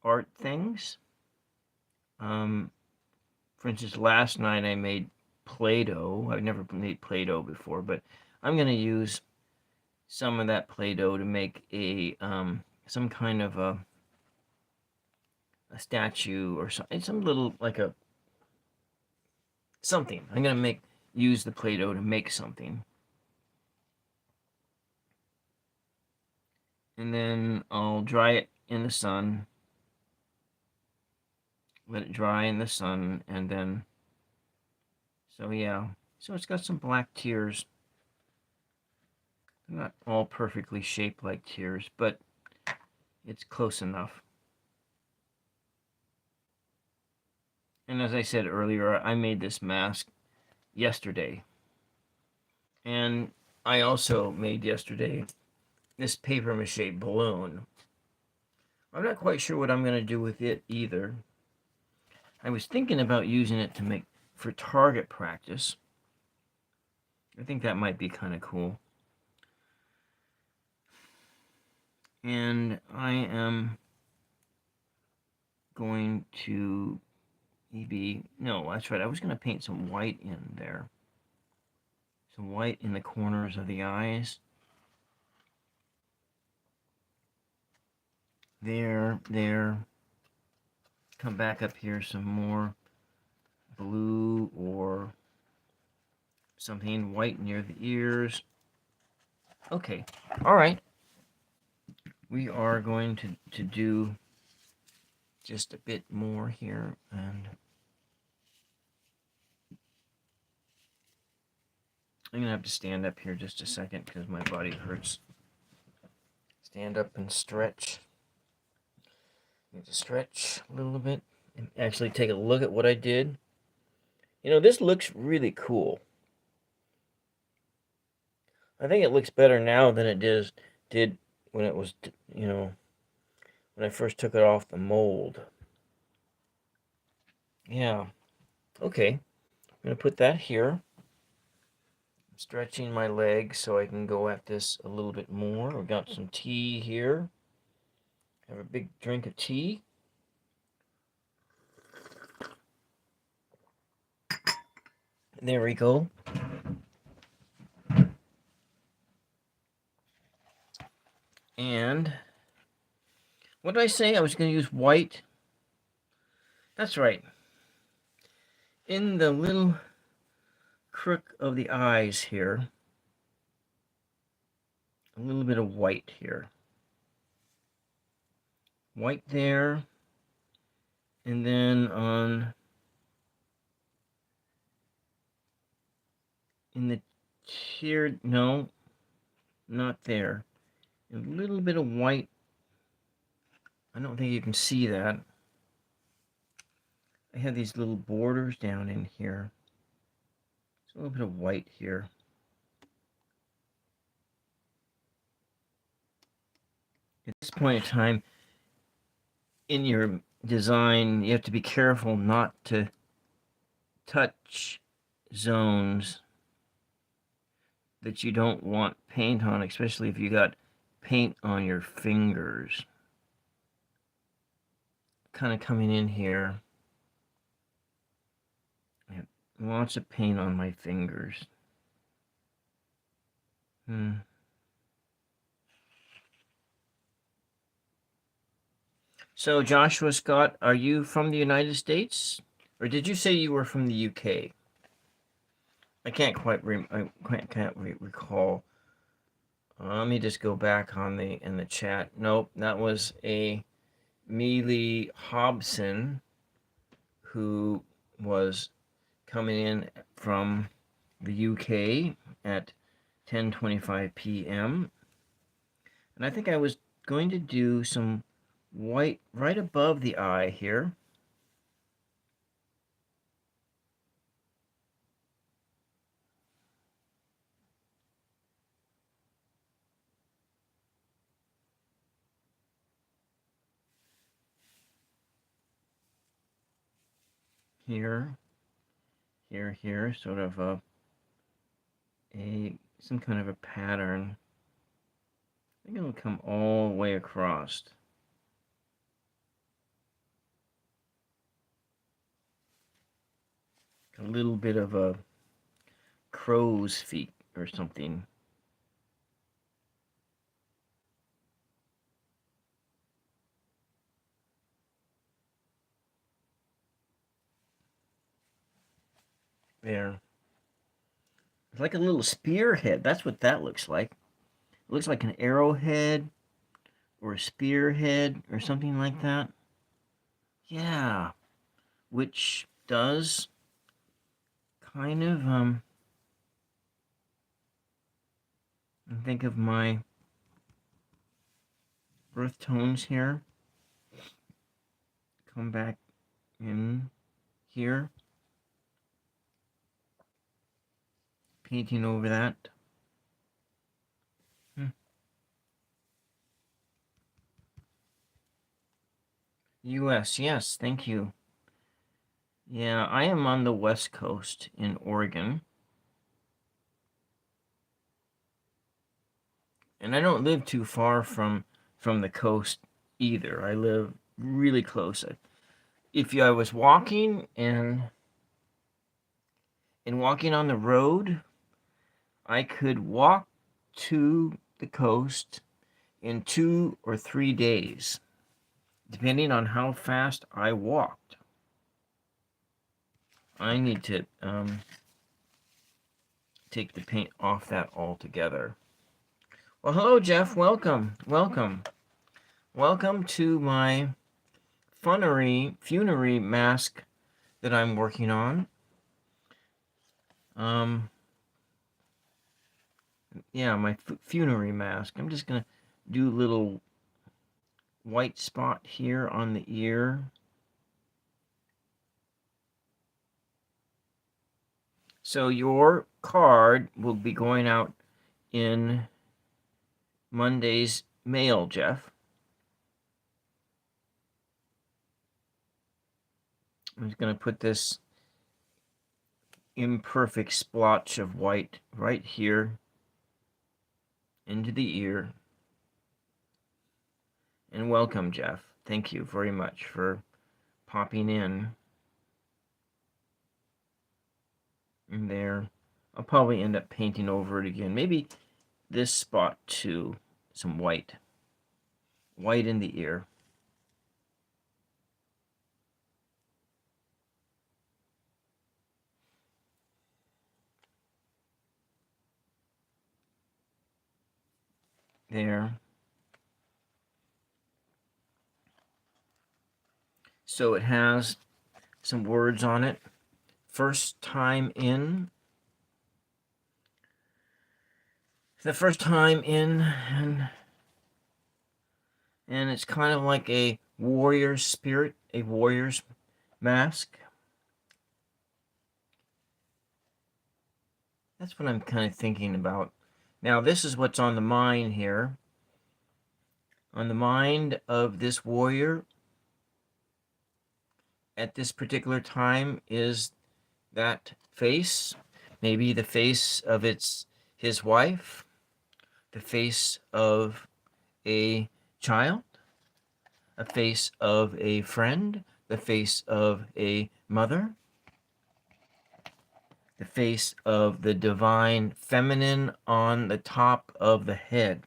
art things. For instance, last night I made Play-Doh. I've never made Play-Doh before, but I'm going to use some of that Play-Doh to make a some kind of a statue or something. Some little like a something. I'm going to use the Play-Doh to make something. And then I'll dry it in the sun. Let it dry in the sun, and then, so yeah. So it's got some black tears. They're not all perfectly shaped like tears, but it's close enough. And as I said earlier, I made this mask yesterday. And I also made yesterday this paper-mache balloon. I'm not quite sure what I'm going to do with it either. I was thinking about using it to make for target practice. I think that might be kind of cool. And I am going to maybe, no, that's right, I was going to paint some white in there. Some white in the corners of the eyes. There. Come back up here some more blue or something white near the ears. Okay, all right. We are going to do just a bit more here, and I'm gonna have to stand up here just a second because my body hurts. Stand up and stretch. Need to stretch a little bit and actually take a look at what I did. You know, this looks really cool. I think it looks better now than it did when it was, you know, when I first took it off the mold. Yeah. Okay. I'm going to put that here. I'm stretching my legs so I can go at this a little bit more. We've got some tea here. Have a big drink of tea. There we go. And what did I say? I was going to use white. That's right. In the little crook of the eyes here, a little bit of white here. White there. And then in the tear, no, not there. A little bit of white. I don't think you can see that. I have these little borders down in here. There's a little bit of white here. At this point in time, in your design, you have to be careful not to touch zones that you don't want paint on, especially if you got paint on your fingers. Kind of coming in here. I have lots of paint on my fingers. So, Joshua Scott, are you from the United States? Or did you say you were from the UK? I can't quite recall. Let me just go back on in the chat. Nope, that was a Mealy Hobson who was coming in from the UK at 10:25 p.m. And I think I was going to do some white right above the eye here. Here, sort of some kind of a pattern. I think it'll come all the way across. A little bit of a crow's feet or something. There. It's like a little spearhead. That's what that looks like. It looks like an arrowhead or a spearhead or something like that. Yeah. Which does kind of think of my earth tones here. Come back in here. Painting over that. US, yes, thank you. Yeah, I am on the West Coast in Oregon. And I don't live too far from the coast either. I live really close. If I was walking and walking on the road, I could walk to the coast in 2 or 3 days, depending on how fast I walked. I need to take the paint off that altogether. Well, hello, Jeff. Welcome. Welcome. Welcome to my funerary mask that I'm working on. Yeah, my funerary mask. I'm just gonna do a little white spot here on the ear. So your card will be going out in Monday's mail, Jeff. I'm just gonna put this imperfect splotch of white right here into the ear. And welcome, Jeff. Thank you very much for popping in. And there. I'll probably end up painting over it again. Maybe this spot too. Some white. White in the ear. There. So it has some words on it. First time in. The first time in, and it's kind of like a warrior spirit, a warrior's mask. That's what I'm kind of thinking about. Now, this is what's on the mind here. On the mind of this warrior at this particular time is that face, maybe the face of his wife, the face of a child, a face of a friend, the face of a mother, the face of the divine feminine on the top of the head.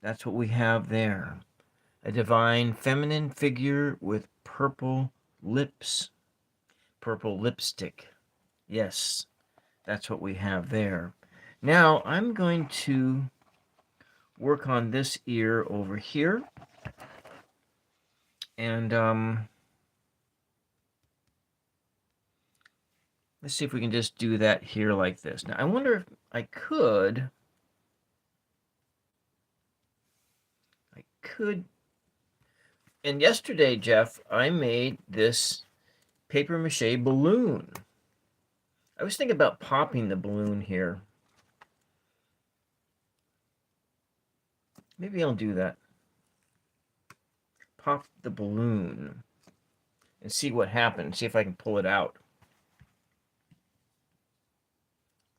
That's what we have there. A divine feminine figure with purple lips, purple lipstick. Yes, that's what we have there. Now I'm going to work on this ear over here. And let's see if we can just do that here like this. Now I wonder if I could and yesterday, Jeff, I made this paper-mache balloon. I was thinking about popping the balloon here. Maybe I'll do that. Pop the balloon and see what happens. See if I can pull it out.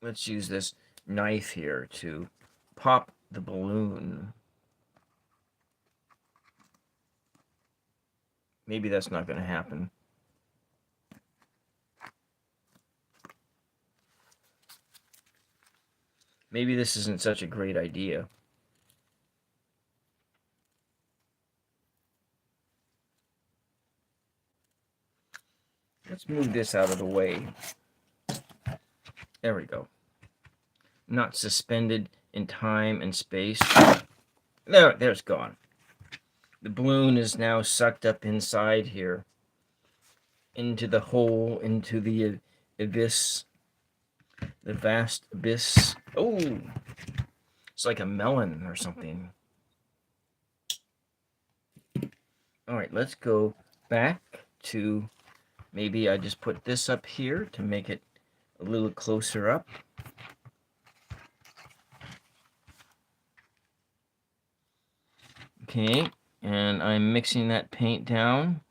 Let's use this knife here to pop the balloon. Maybe that's not going to happen. Maybe this isn't such a great idea. Let's move this out of the way. There we go. Not suspended in time and space. There's gone. The balloon is now sucked up inside here. Into the hole, into the abyss. The vast abyss. Oh! It's like a melon or something. Alright, let's go back to... Maybe I just put this up here to make it a little closer up. Okay, and I'm mixing that paint down.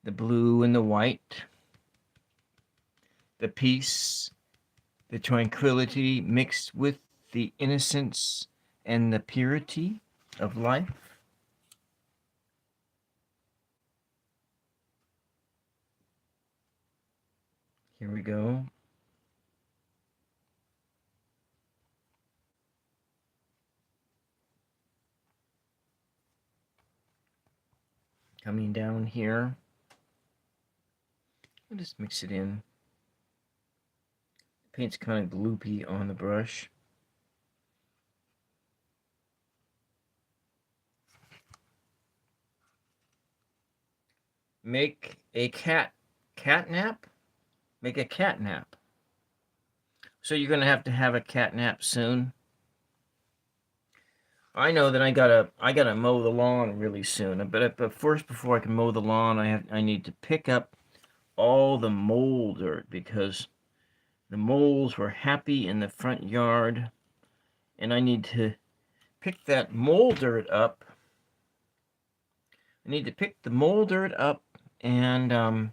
the blue and the white, the peace, the tranquility mixed with the innocence and the purity of life. Here we go. Coming down here. I'll just mix it in. The paint's kind of gloopy on the brush. Make a catnap? Make a catnap. So you're going to have a catnap soon. I know that I gotta mow the lawn really soon. But first, before I can mow the lawn, I need to pick up all the mole dirt because the moles were happy in the front yard, and I need to pick that mole dirt up. I need to pick the mole dirt up and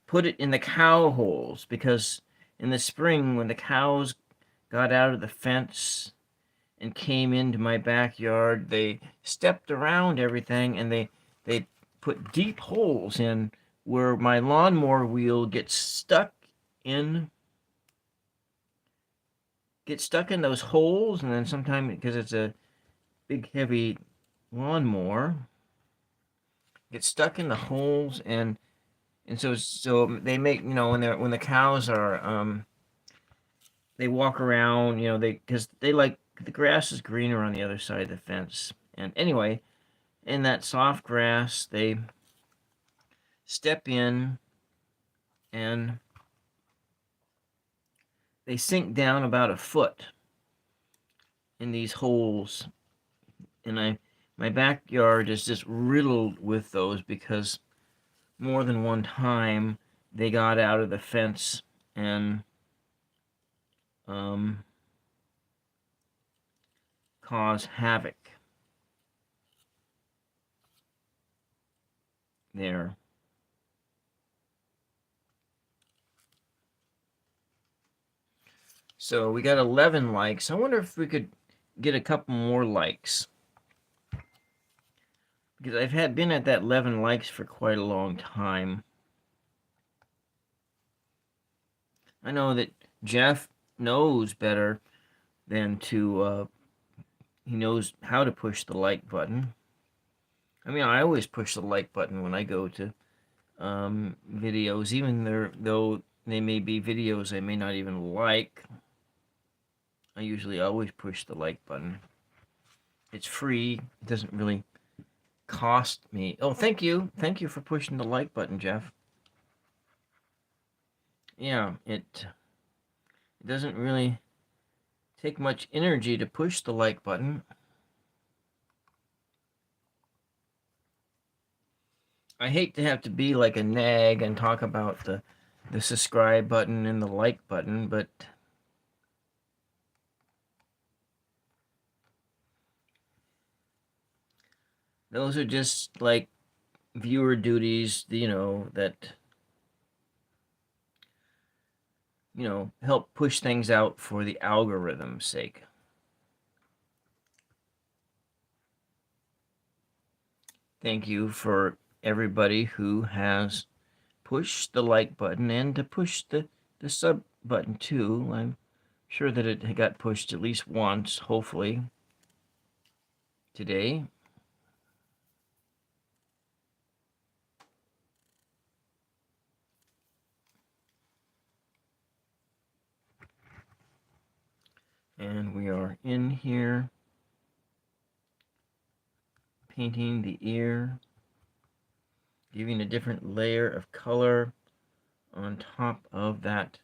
put it in the cow holes because in the spring when the cows got out of the fence and came into my backyard, they stepped around everything and they put deep holes in where my lawnmower wheel gets stuck in those holes, and then sometimes because it's a big heavy lawnmower, gets stuck in the holes and so they make, when the cows are they walk around, because they like the grass is greener on the other side of the fence. And anyway, in that soft grass, they step in and they sink down about a foot in these holes. And my backyard is just riddled with those because more than one time they got out of the fence and cause havoc there. So we got 11 likes. I wonder if we could get a couple more likes, because I've been at that 11 likes for quite a long time. I know that Jeff knows better than to he knows how to push the like button. I mean, I always push the like button when I go to videos, even though they may be videos I may not even like. I usually always push the like button. It's free. It doesn't really cost me. Oh, thank you. Thank you for pushing the like button, Jeff. Yeah, it doesn't really take much energy to push the like button. I hate to have to be like a nag and talk about the subscribe button and the like button, but those are just like viewer duties, that help push things out for the algorithm's sake. Thank you for everybody who has pushed the like button and to push the sub button too. I'm sure that it got pushed at least once, hopefully, today. And we are in here painting the ear, giving a different layer of color on top of that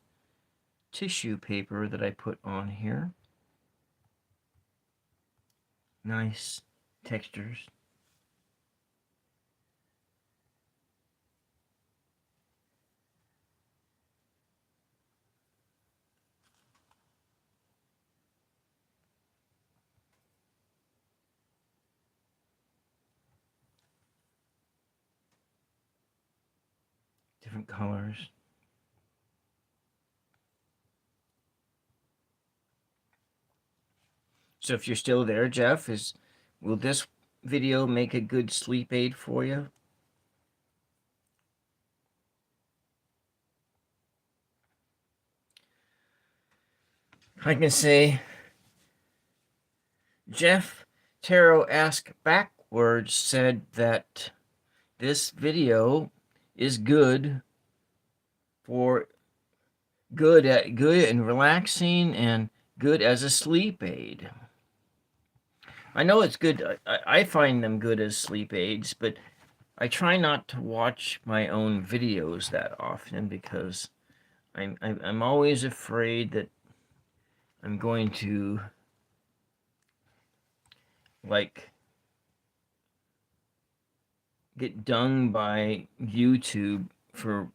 tissue paper that I put on here. Nice textures. different colors. So if you're still there, Jeff, will this video make a good sleep aid for you? I can say, Jeff Tarot Ask Backwards said that this video is good for good and relaxing and good as a sleep aid. I know it's good. I find them good as sleep aids, but I try not to watch my own videos that often because I'm always afraid that I'm going to like get dung by YouTube for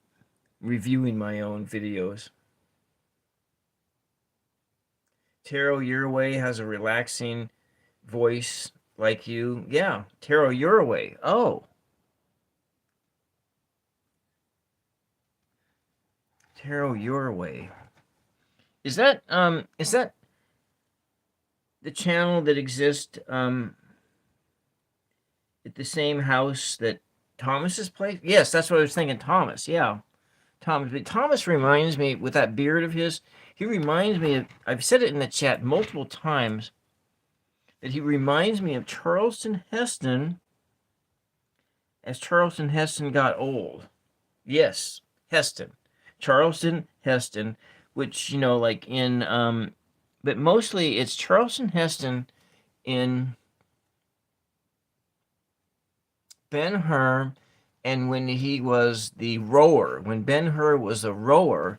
reviewing my own videos. Tarot Your Way has a relaxing voice like you. Yeah, Tarot Your Way. Oh. Tarot Your Way. Is that the channel that exists at the same house that Thomas's place? Yes, that's what I was thinking. Thomas, yeah. Thomas. But Thomas reminds me, with that beard of his, he reminds me of, I've said it in the chat multiple times, that he reminds me of Charlton Heston as Charlton Heston got old. Yes, Heston. Charlton Heston, which, like in, but mostly it's Charlton Heston in Ben-Hur, and when he was the rower, when Ben-Hur was a rower,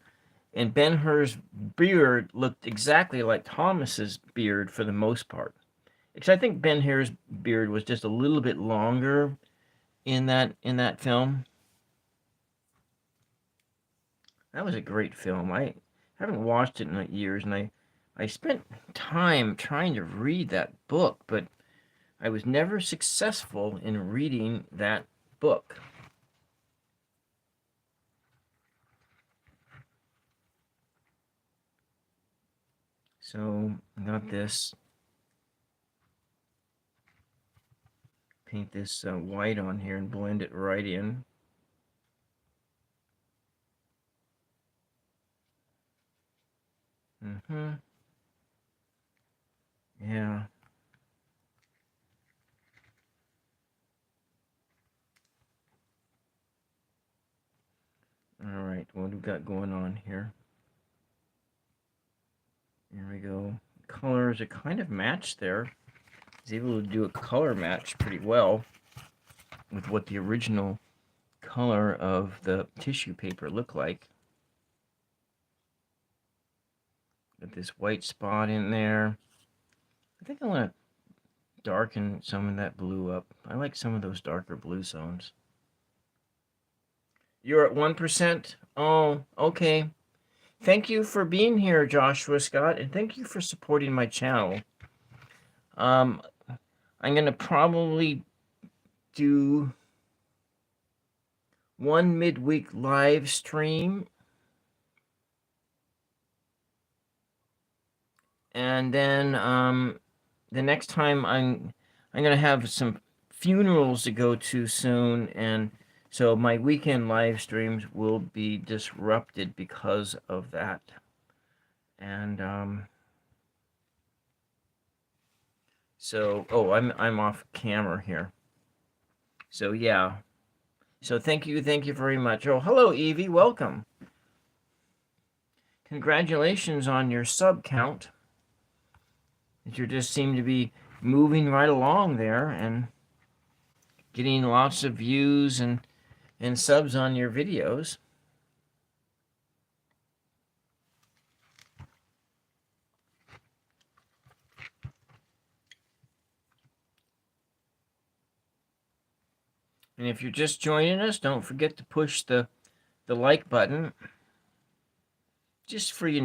and Ben-Hur's beard looked exactly like Thomas's beard for the most part. Because I think Ben-Hur's beard was just a little bit longer in that film. That was a great film. I haven't watched it in years, and I spent time trying to read that book, but I was never successful in reading that book. So I got this. Paint this white on here and blend it right in. Yeah. All right, what do we got going on here? Here we go. Colors are kind of matched there. I was able to do a color match pretty well with what the original color of the tissue paper looked like. Got this white spot in there. I think I want to darken some of that blue up. I like some of those darker blue zones. You're at 1%? Oh, okay. Thank you for being here, Joshua Scott, and thank you for supporting my channel. I'm going to probably do one midweek live stream, and then the next time I'm going to have some funerals to go to soon, and so my weekend live streams will be disrupted because of that. And so I'm off camera here. So yeah. So thank you very much. Oh, hello Evie, welcome. Congratulations on your sub count. You just seem to be moving right along there and getting lots of views and subs on your videos. And if you're just joining us, don't forget to push the like button. Just for, you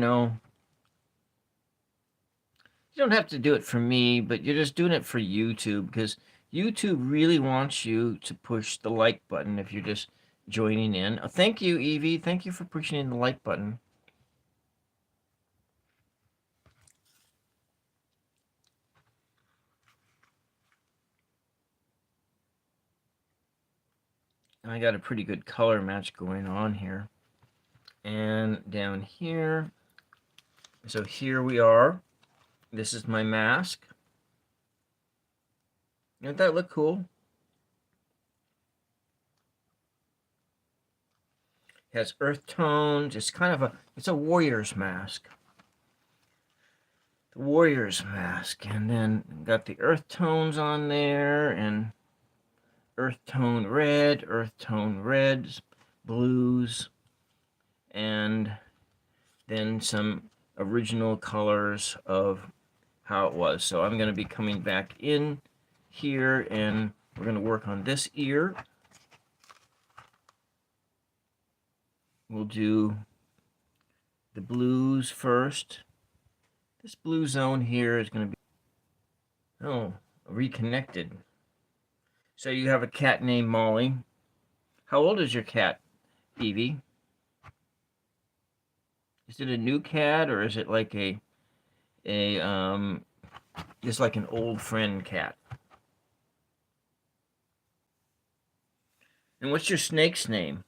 don't have to do it for me, but you're just doing it for YouTube, because YouTube really wants you to push the like button if you're just joining in. Thank you, Evie. Thank you for pushing the like button. I got a pretty good color match going on here. And down here, so here we are. This is my mask. Doesn't that look cool? It has earth tones. It's kind of it's a warrior's mask. The warrior's mask. And then got the earth tones on there, and earth tone reds, blues, and then some original colors of how it was. So I'm going to be coming back in here, and we're going to work on this ear. We'll do the blues first. This blue zone here is going to be, reconnected. So you have a cat named Molly. How old is your cat, Evie? Is it a new cat, or is it like just like an old friend cat? And what's your snake's name?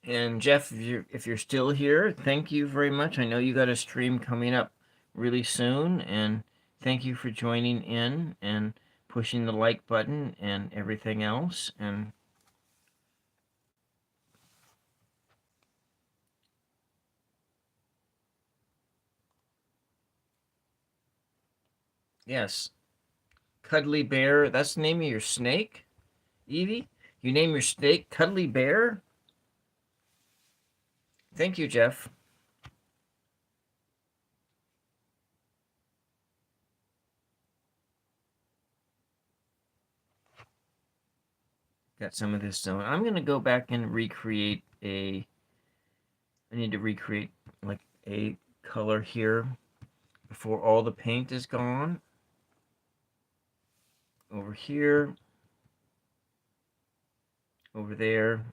And Jeff, if you're still here, thank you very much. I know you got a stream coming up really soon, and thank you for joining in and pushing the like button and everything else. And yes, Cuddly Bear, that's the name of your snake, Evie? You name your snake Cuddly Bear? Thank you, Jeff. Got some of this zone. I'm going to go back and recreate I need to recreate like a color here before all the paint is gone. Over here. Over there.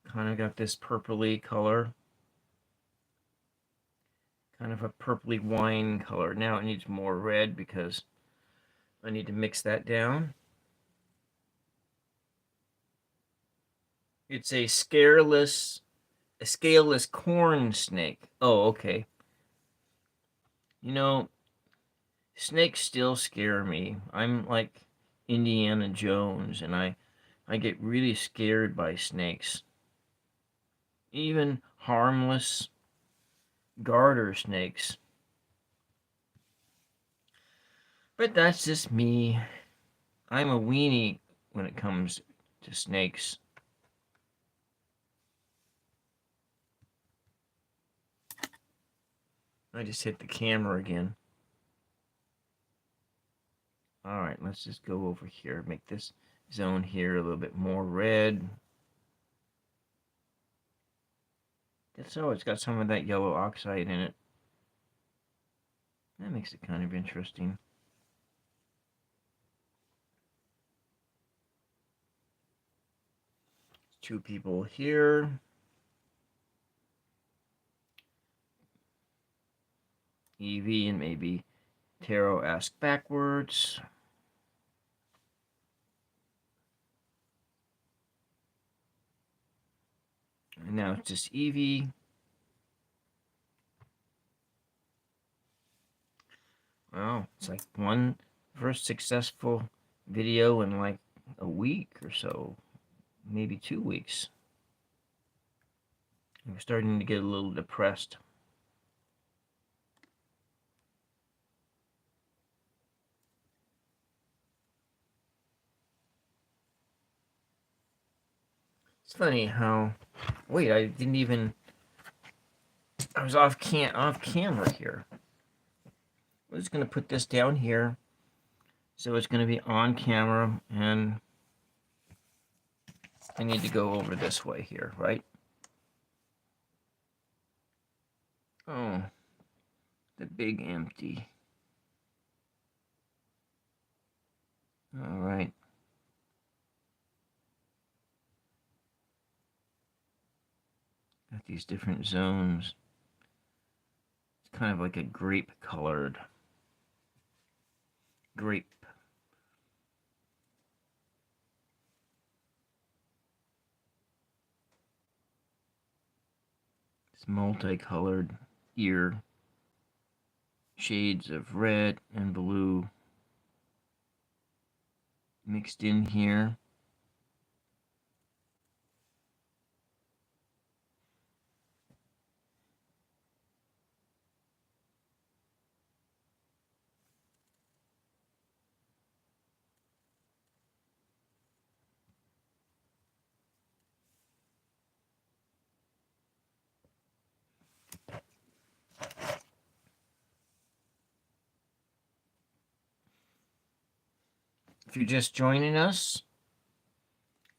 Kind of got this purpley color. Kind of a purpley wine color. Now it needs more red because I need to mix that down. It's a scaleless corn snake. Oh, okay. You know, snakes still scare me. I'm like Indiana Jones, and I get really scared by snakes. Even harmless garter snakes. But that's just me. I'm a weenie when it comes to snakes. I just hit the camera again. All right, let's just go over here. Make this zone here a little bit more red. So it's got some of that yellow oxide in it. That makes it kind of interesting. Two people here. Evie and maybe Tarot Ask backwards. And now it's just Evie. Wow, it's like one first successful video in like a week or so, maybe 2 weeks. I'm starting to get a little depressed. It's funny how, wait, I didn't even, I was off camera here. I'm just gonna put this down here, so it's gonna be on camera, and I need to go over this way here, right? Oh, the big empty. All right. Got these different zones. It's kind of like a grape colored grape. It's multicolored ear. Shades of red and blue mixed in here. If you're just joining us,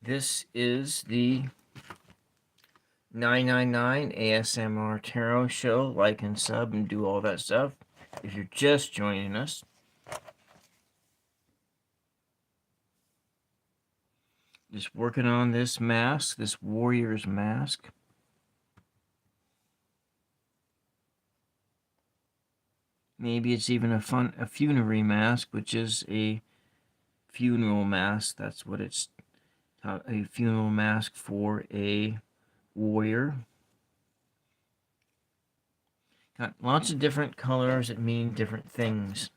this is the 999 ASMR Tarot Show. Like and sub and do all that stuff. If you're just joining us, just working on this mask, this warrior's mask. Maybe it's even a funerary mask, which is a funeral mask. That's what it's a funeral mask for a warrior. Got lots of different colors that mean different things.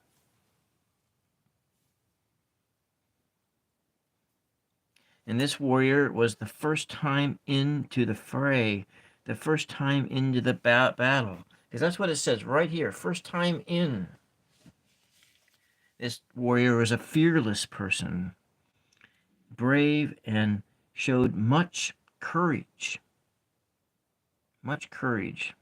And this warrior was the first time into the fray, the first time into the battle. Because that's what it says right here, first time in. This warrior was a fearless person, brave, and showed much courage. Much courage.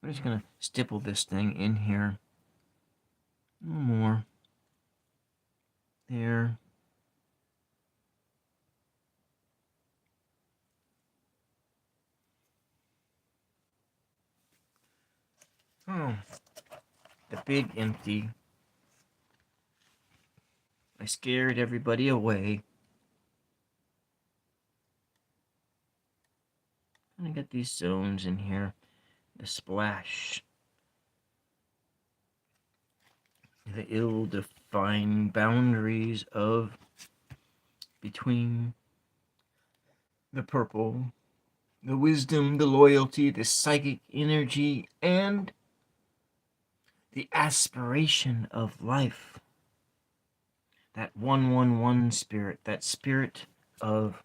I'm just going to stipple this thing in here. A little more. There. Oh, the big empty. I scared everybody away. And I got these zones in here. The splash. The ill-defined boundaries of between the purple, the wisdom, the loyalty, the psychic energy, and the aspiration of life. That 111 spirit, that spirit of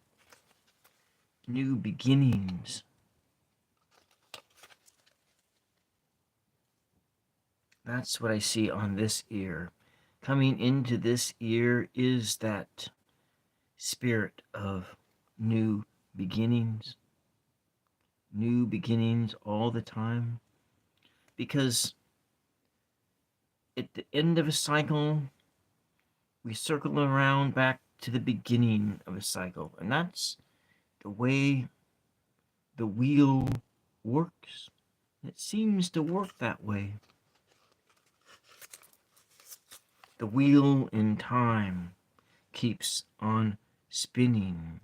new beginnings. That's what I see on this ear. Coming into this ear is that spirit of new beginnings. New beginnings all the time. Because at the end of a cycle, we circle around back to the beginning of a cycle. And that's the way the wheel works. It seems to work that way. The wheel in time keeps on spinning.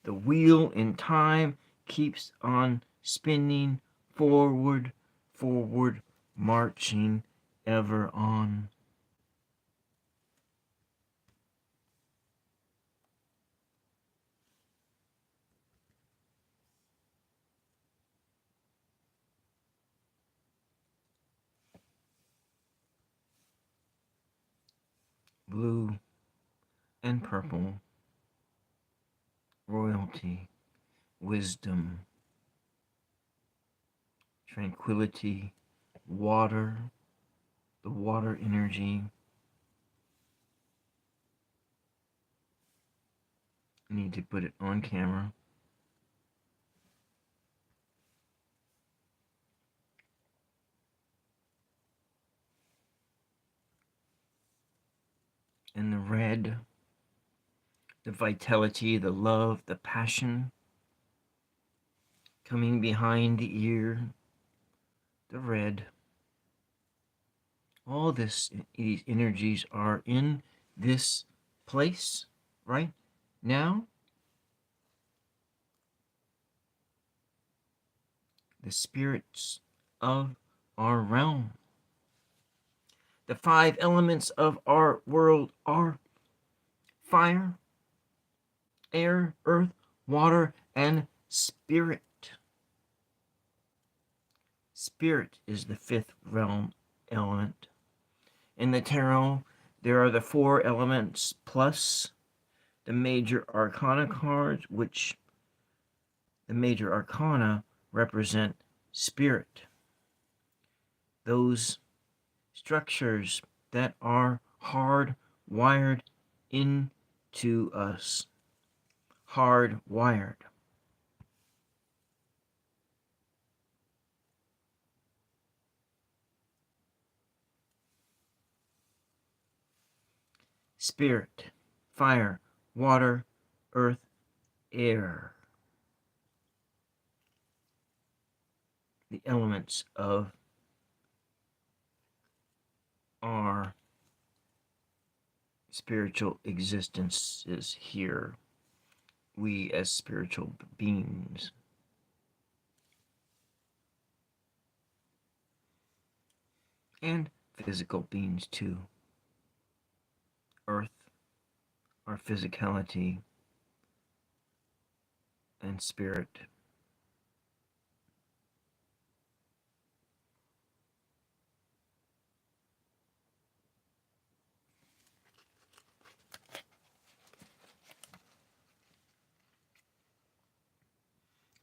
The wheel in time keeps on spinning forward, forward, marching ever on. Blue and purple, royalty, wisdom, tranquility, water, the water energy. I need to put it on camera. and the red, the vitality, the love, the passion coming behind the ear, the red. All these energies are in this place right now. The spirits of our realm. The 5 elements of our world are fire, air, earth, water, and spirit. Spirit is the 5th realm element. In the tarot, there are the 4 elements plus the major arcana cards, which the major arcana represent spirit. Those structures that are hardwired into us. Hardwired. Spirit, fire, water, earth, air. The elements of our spiritual existence is here. We as spiritual beings. And physical beings too. Earth, our physicality, and spirit.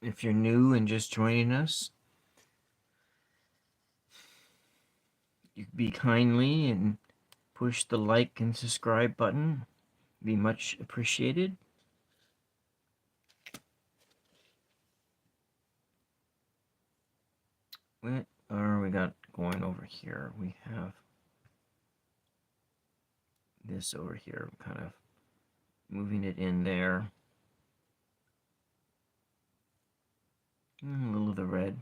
If you're new and just joining us, you be kindly and push the like and subscribe button. Be much appreciated. What are we got going over here? We have this over here, kind of moving it in there. A little of the red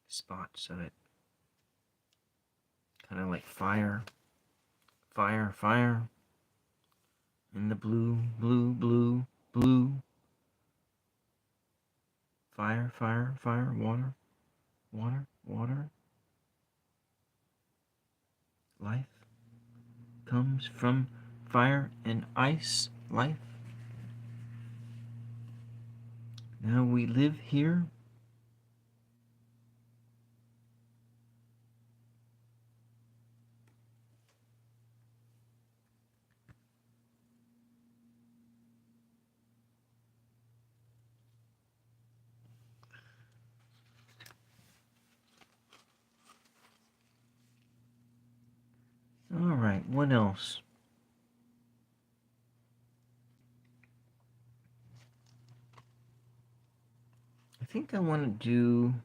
spots of it. Kind of like fire, fire, fire. And the blue, blue, blue, blue. Fire, fire, fire, water, water, water. Life comes from fire and ice. Life. Now we live here. All right, what else? I think I want to do...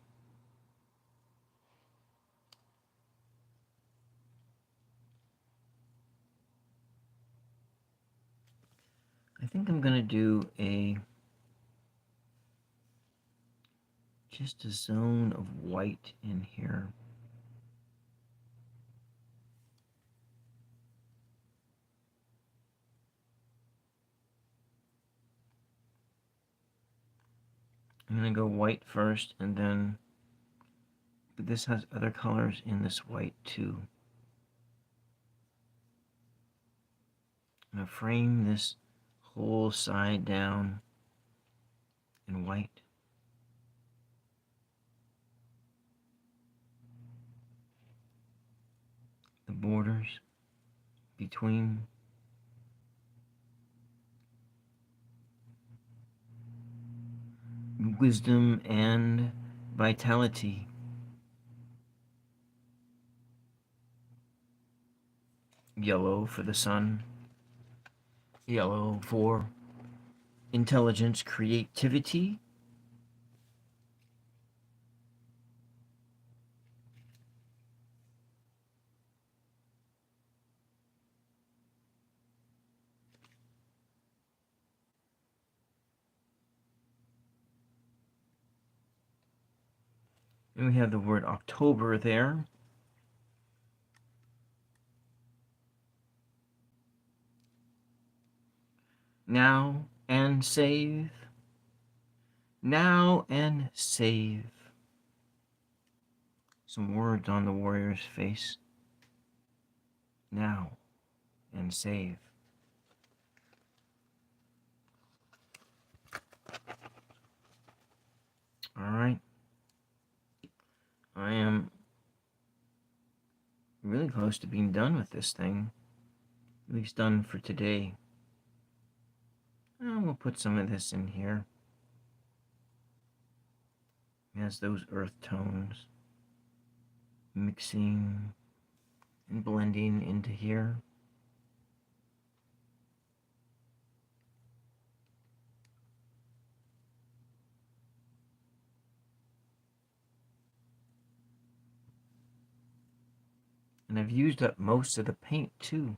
I think I'm going to do just a zone of white in here. I'm going to go white first, and then... But this has other colors in this white too. I'm going to frame this whole side down in white. The borders between wisdom and vitality. Yellow for the sun. Yellow for intelligence, creativity. And we have the word October there. Now and save. Now and save. Some words on the warrior's face. Now and save. Alright. I am really close to being done with this thing. At least done for today. And we'll put some of this in here. It has those earth tones. Mixing and blending into here. And I've used up most of the paint too.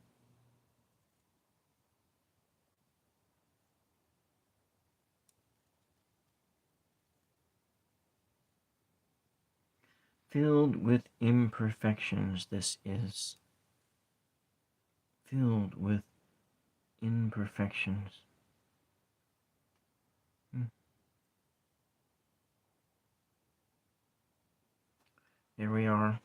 Filled with imperfections, this is. Filled with imperfections. There we are.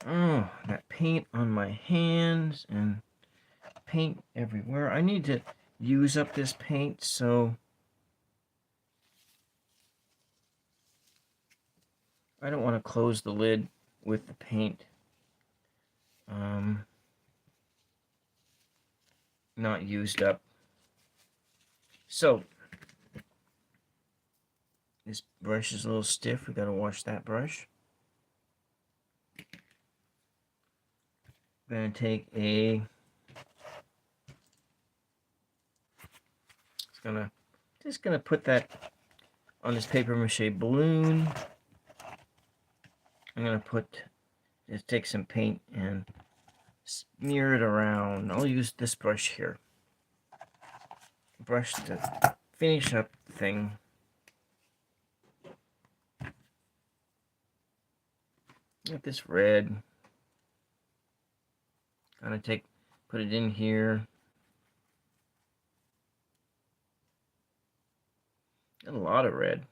Oh, that paint on my hands and paint everywhere. I need to use up this paint, so I don't want to close the lid with the paint not used up. So this brush is a little stiff. We got to wash that brush. I'm going to take a just gonna put that on this paper mache balloon. I'm gonna just take some paint and smear it around. I'll use this brush here. Brush to finish up the thing. Get this red. Put it in here. Got a lot of red.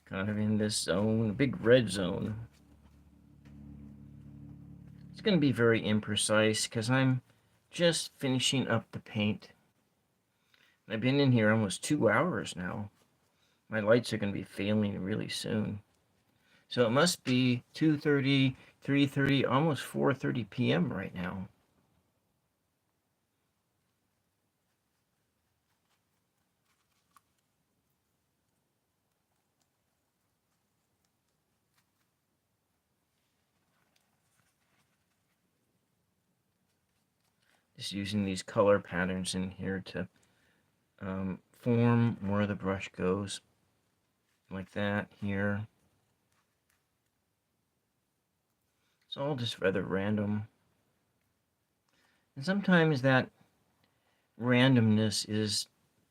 Kind of in this zone, a big red zone. It's going to be very imprecise because I'm just finishing up the paint. I've been in here almost 2 hours now. My lights are going to be failing really soon. So it must be 2:30, 3:30, almost 4:30 p.m. right now. Just using these color patterns in here to form where the brush goes. Like that here. It's all just rather random. And sometimes that randomness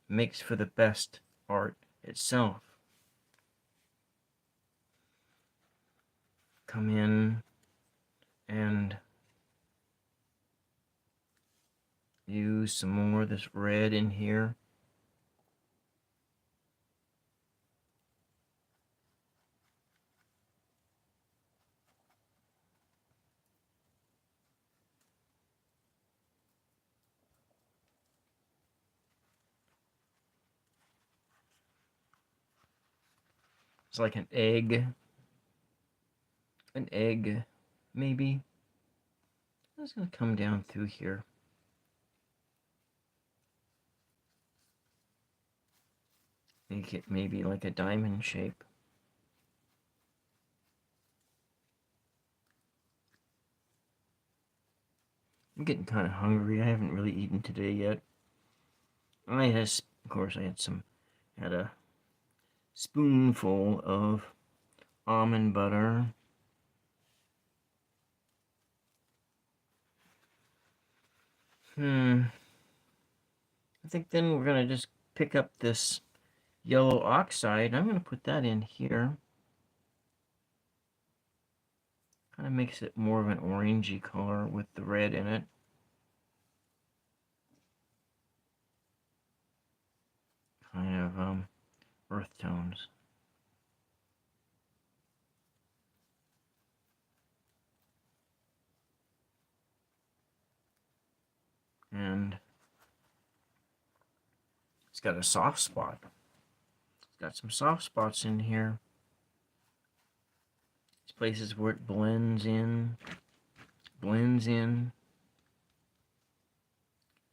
makes for the best art itself. Come in and use some more of this red in here. It's like an egg. An egg, maybe. It's going to come down through here. Make it maybe like a diamond shape. I'm getting kind of hungry. I haven't really eaten today yet. Of course, I had a spoonful of almond butter I think then we're going to just pick up this yellow oxide. I'm going to put that in here. Kind of makes it more of an orangey color with the red in it. Kind of earth tones. And it's got a soft spot. It's got some soft spots in here. These places where it blends in.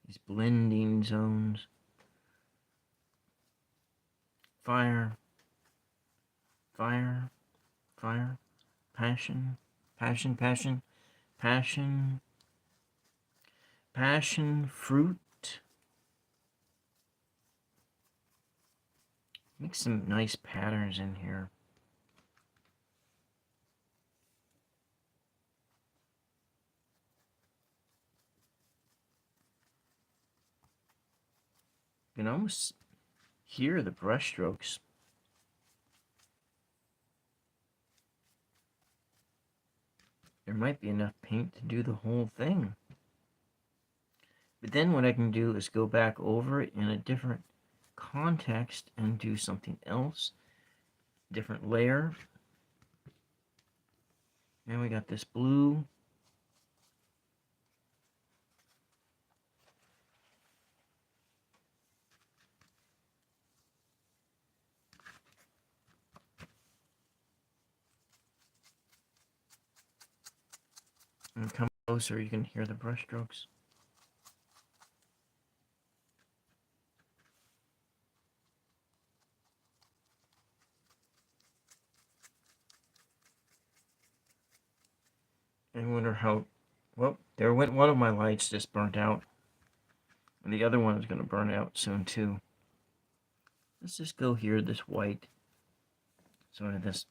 These blending zones. Fire. Fire. Fire. Passion. Passion. Passion. Passion. Passion fruit. Make some nice patterns in here. You can almost hear the brush strokes. There might be enough paint to do the whole thing. But then what I can do is go back over it in a different context and do something else. Different layer. And we got this blue. And come closer, you can hear the brush strokes. I wonder how... Well, there went one of my lights, just burnt out. And the other one is going to burn out soon too. Let's just go here, this white. So I just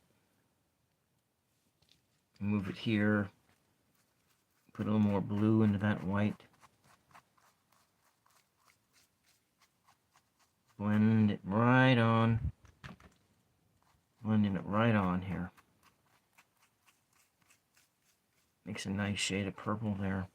move it here. Put a little more blue into that white. Blend it right on. Blending it right on here. Makes a nice shade of purple there.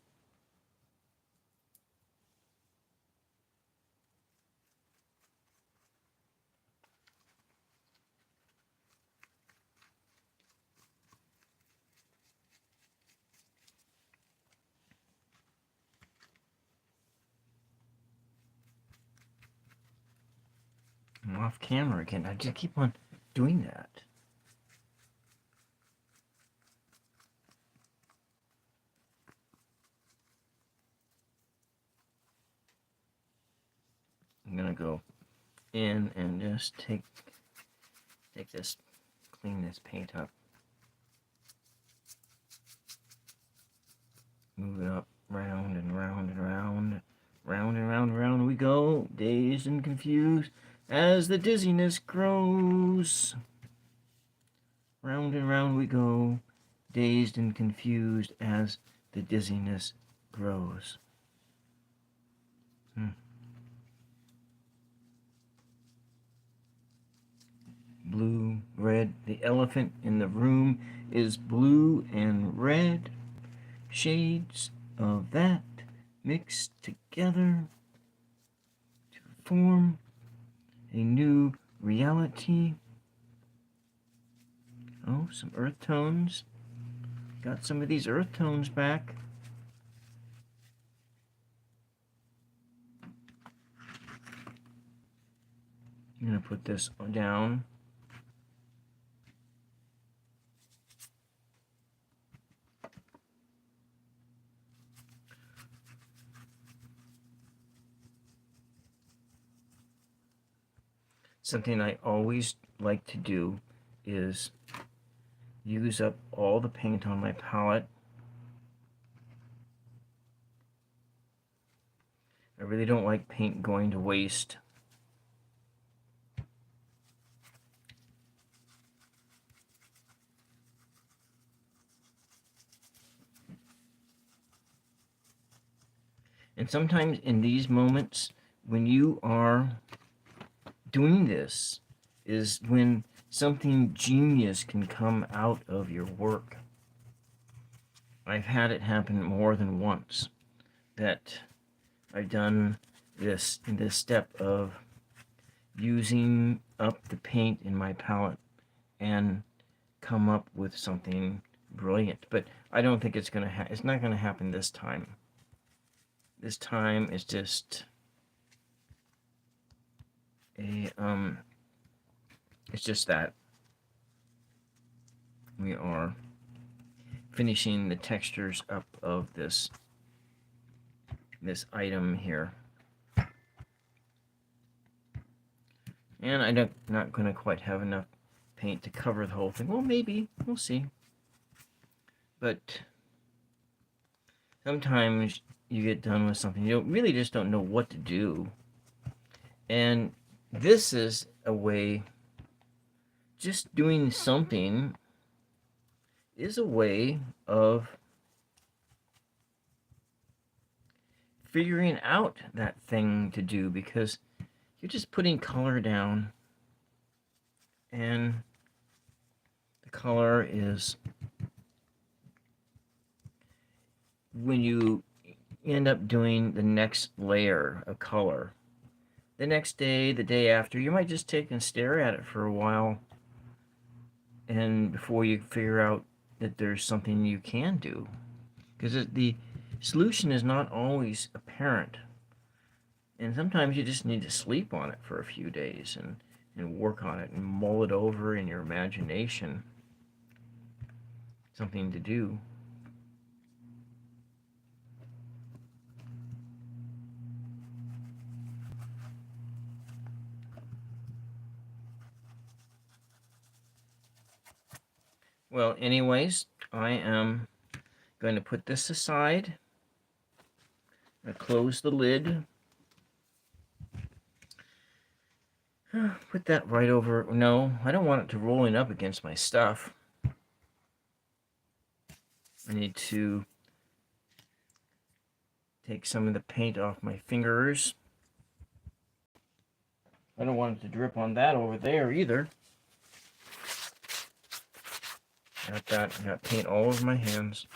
I'm off camera again. I just keep on doing that. I'm gonna go in and just take this, clean this paint up. Move it up, round and round and round. Round and round and round we go, dazed and confused as the dizziness grows. Round and round we go, dazed and confused as the dizziness grows. Blue, red. The elephant in the room is blue and red. Shades of that mixed together to form a new reality. Oh, some earth tones. Got some of these earth tones back. I'm going to put this down. Something I always like to do is use up all the paint on my palette. I really don't like paint going to waste. And sometimes in these moments, when you are doing this, is when something genius can come out of your work. I've had it happen more than once, that I've done this step of using up the paint in my palette and come up with something brilliant. But I don't think it's gonna it's not gonna happen this time. This time it's just a it's just that we are finishing the textures up of this item here. And I'm not going to quite have enough paint to cover the whole thing. Well, maybe. We'll see. But sometimes you get done with something. You really just don't know what to do. And this is a way, just doing something is a way of figuring out that thing to do, because you're just putting color down, and the color is, when you end up doing the next layer of color, the next day, the day after, you might just take and stare at it for a while, and before you figure out that there's something you can do, because the solution is not always apparent. And sometimes you just need to sleep on it for a few days and work on it and mull it over in your imagination. Something to do. Well, anyways, I am going to put this aside. I close the lid. Put that right over. No, I don't want it to rolling up against my stuff. I need to take some of the paint off my fingers. I don't want it to drip on that over there either. Got paint all over my hands.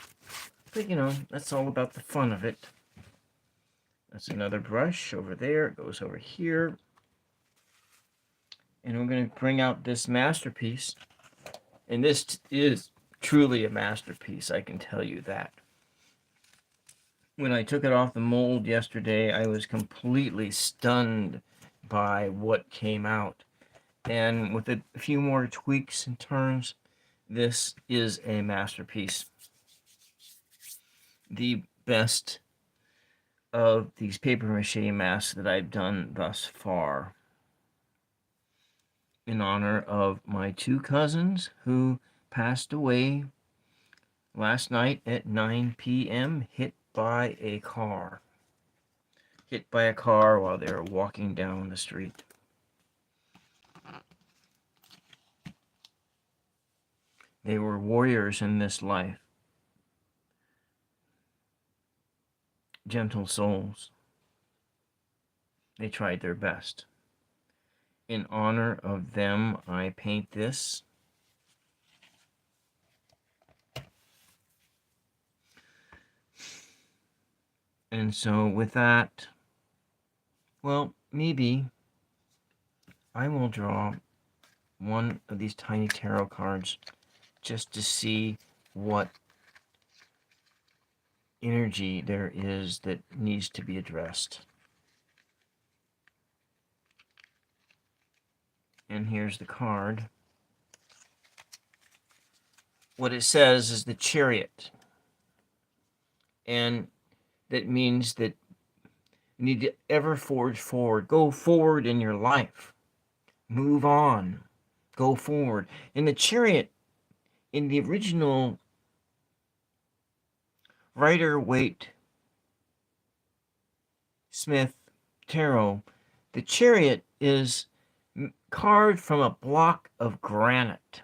But you know, that's all about the fun of it. That's another brush over there. It goes over here. And we're going to bring out this masterpiece. And this is truly a masterpiece, I can tell you that. When I took it off the mold yesterday, I was completely stunned by what came out. And with a few more tweaks and turns, this is a masterpiece. The best of these papier-mâché masks that I've done thus far, in honor of my two cousins who passed away last night at 9 p.m. hit by a car. Hit by a car while they were walking down the street. They were warriors in this life. Gentle souls. They tried their best. In honor of them, I paint this. And so with that, well, maybe I will draw one of these tiny tarot cards just to see what energy there is that needs to be addressed. And here's the card. What it says is the Chariot. And that means that you need to ever forge forward. Go forward in your life. Move on. Go forward. And the Chariot, in the original Rider-Waite Smith tarot, the Chariot is carved from a block of granite.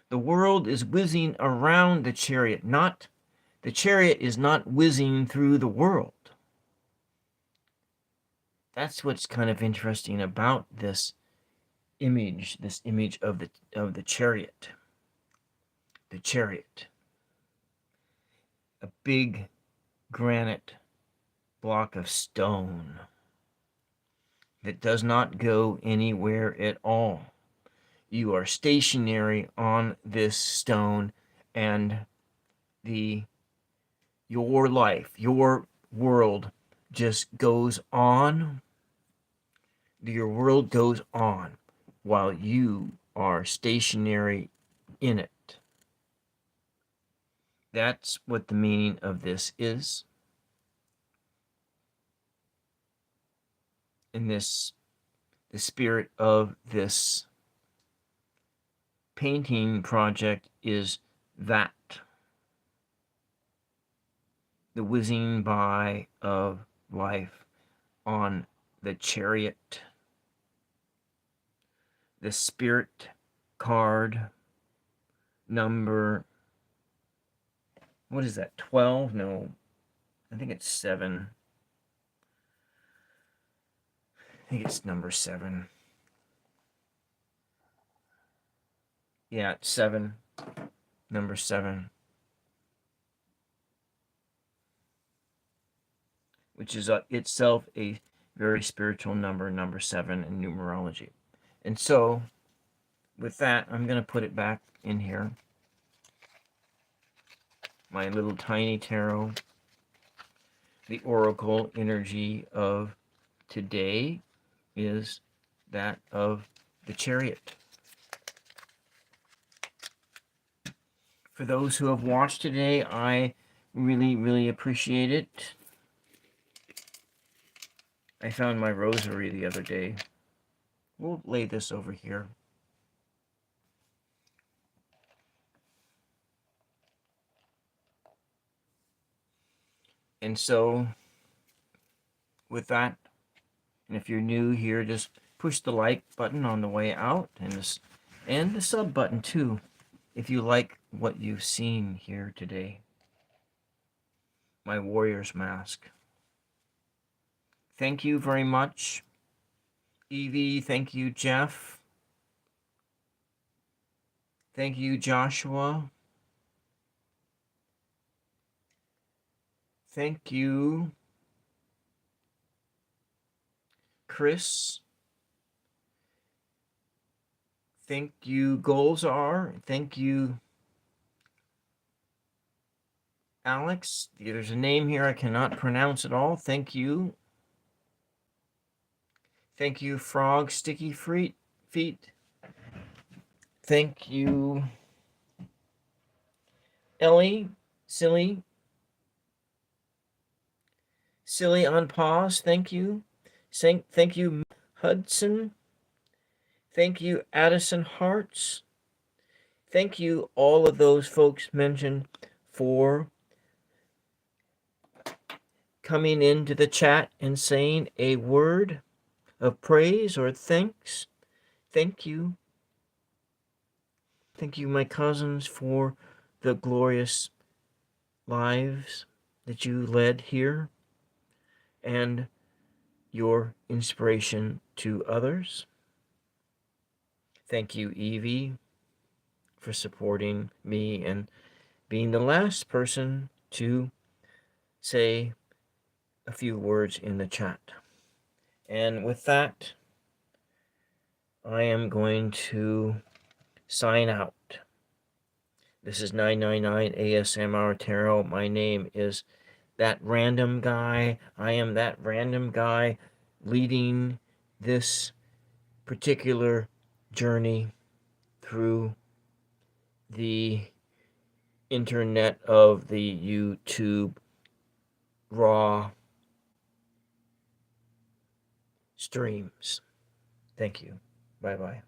The world is whizzing around the Chariot, not the Chariot is not whizzing through the world. that's what's kind of interesting about this image of the chariot. The chariot. A big granite block of stone that does not go anywhere at all. You are stationary on this stone, and your life, your world just goes on. Your world goes on while you are stationary in it. That's what the meaning of this is. And this, the spirit of this painting project is that. The whizzing by of life on the chariot. The spirit card number, what is that, 12? No, I think it's 7. I think it's number 7. Yeah, it's 7. Number 7. Which is itself a very spiritual number, number 7 in numerology. And so, with that, I'm going to put it back in here. My little tiny tarot. The oracle energy of today is that of the chariot. For those who have watched today, I really, really appreciate it. I found my rosary the other day. We'll lay this over here. And so, with that, and if you're new here, just push the like button on the way out, and the sub button too, if you like what you've seen here today. My warrior's mask. Thank you very much, Evie. Thank you, Jeff. Thank you, Joshua. Thank you, Chris. Thank you, Golzar. Thank you, Alex. There's a name here I cannot pronounce at all. Thank you. Thank you, Frog Sticky Feet. Thank you, Ellie. Silly on pause. Thank you. Thank you, Hudson. Thank you, Addison Hearts. Thank you, all of those folks mentioned, for coming into the chat and saying a word of praise or thanks. Thank you. Thank you, my cousins, for the glorious lives that you led here and your inspiration to others. Thank you, Evie, for supporting me and being the last person to say a few words in the chat. And with that, I am going to sign out. This is 999 ASMR Tarot. My name is That Random Guy. I am that random guy leading this particular journey through the internet of the YouTube raw streams. Thank you. Bye-bye.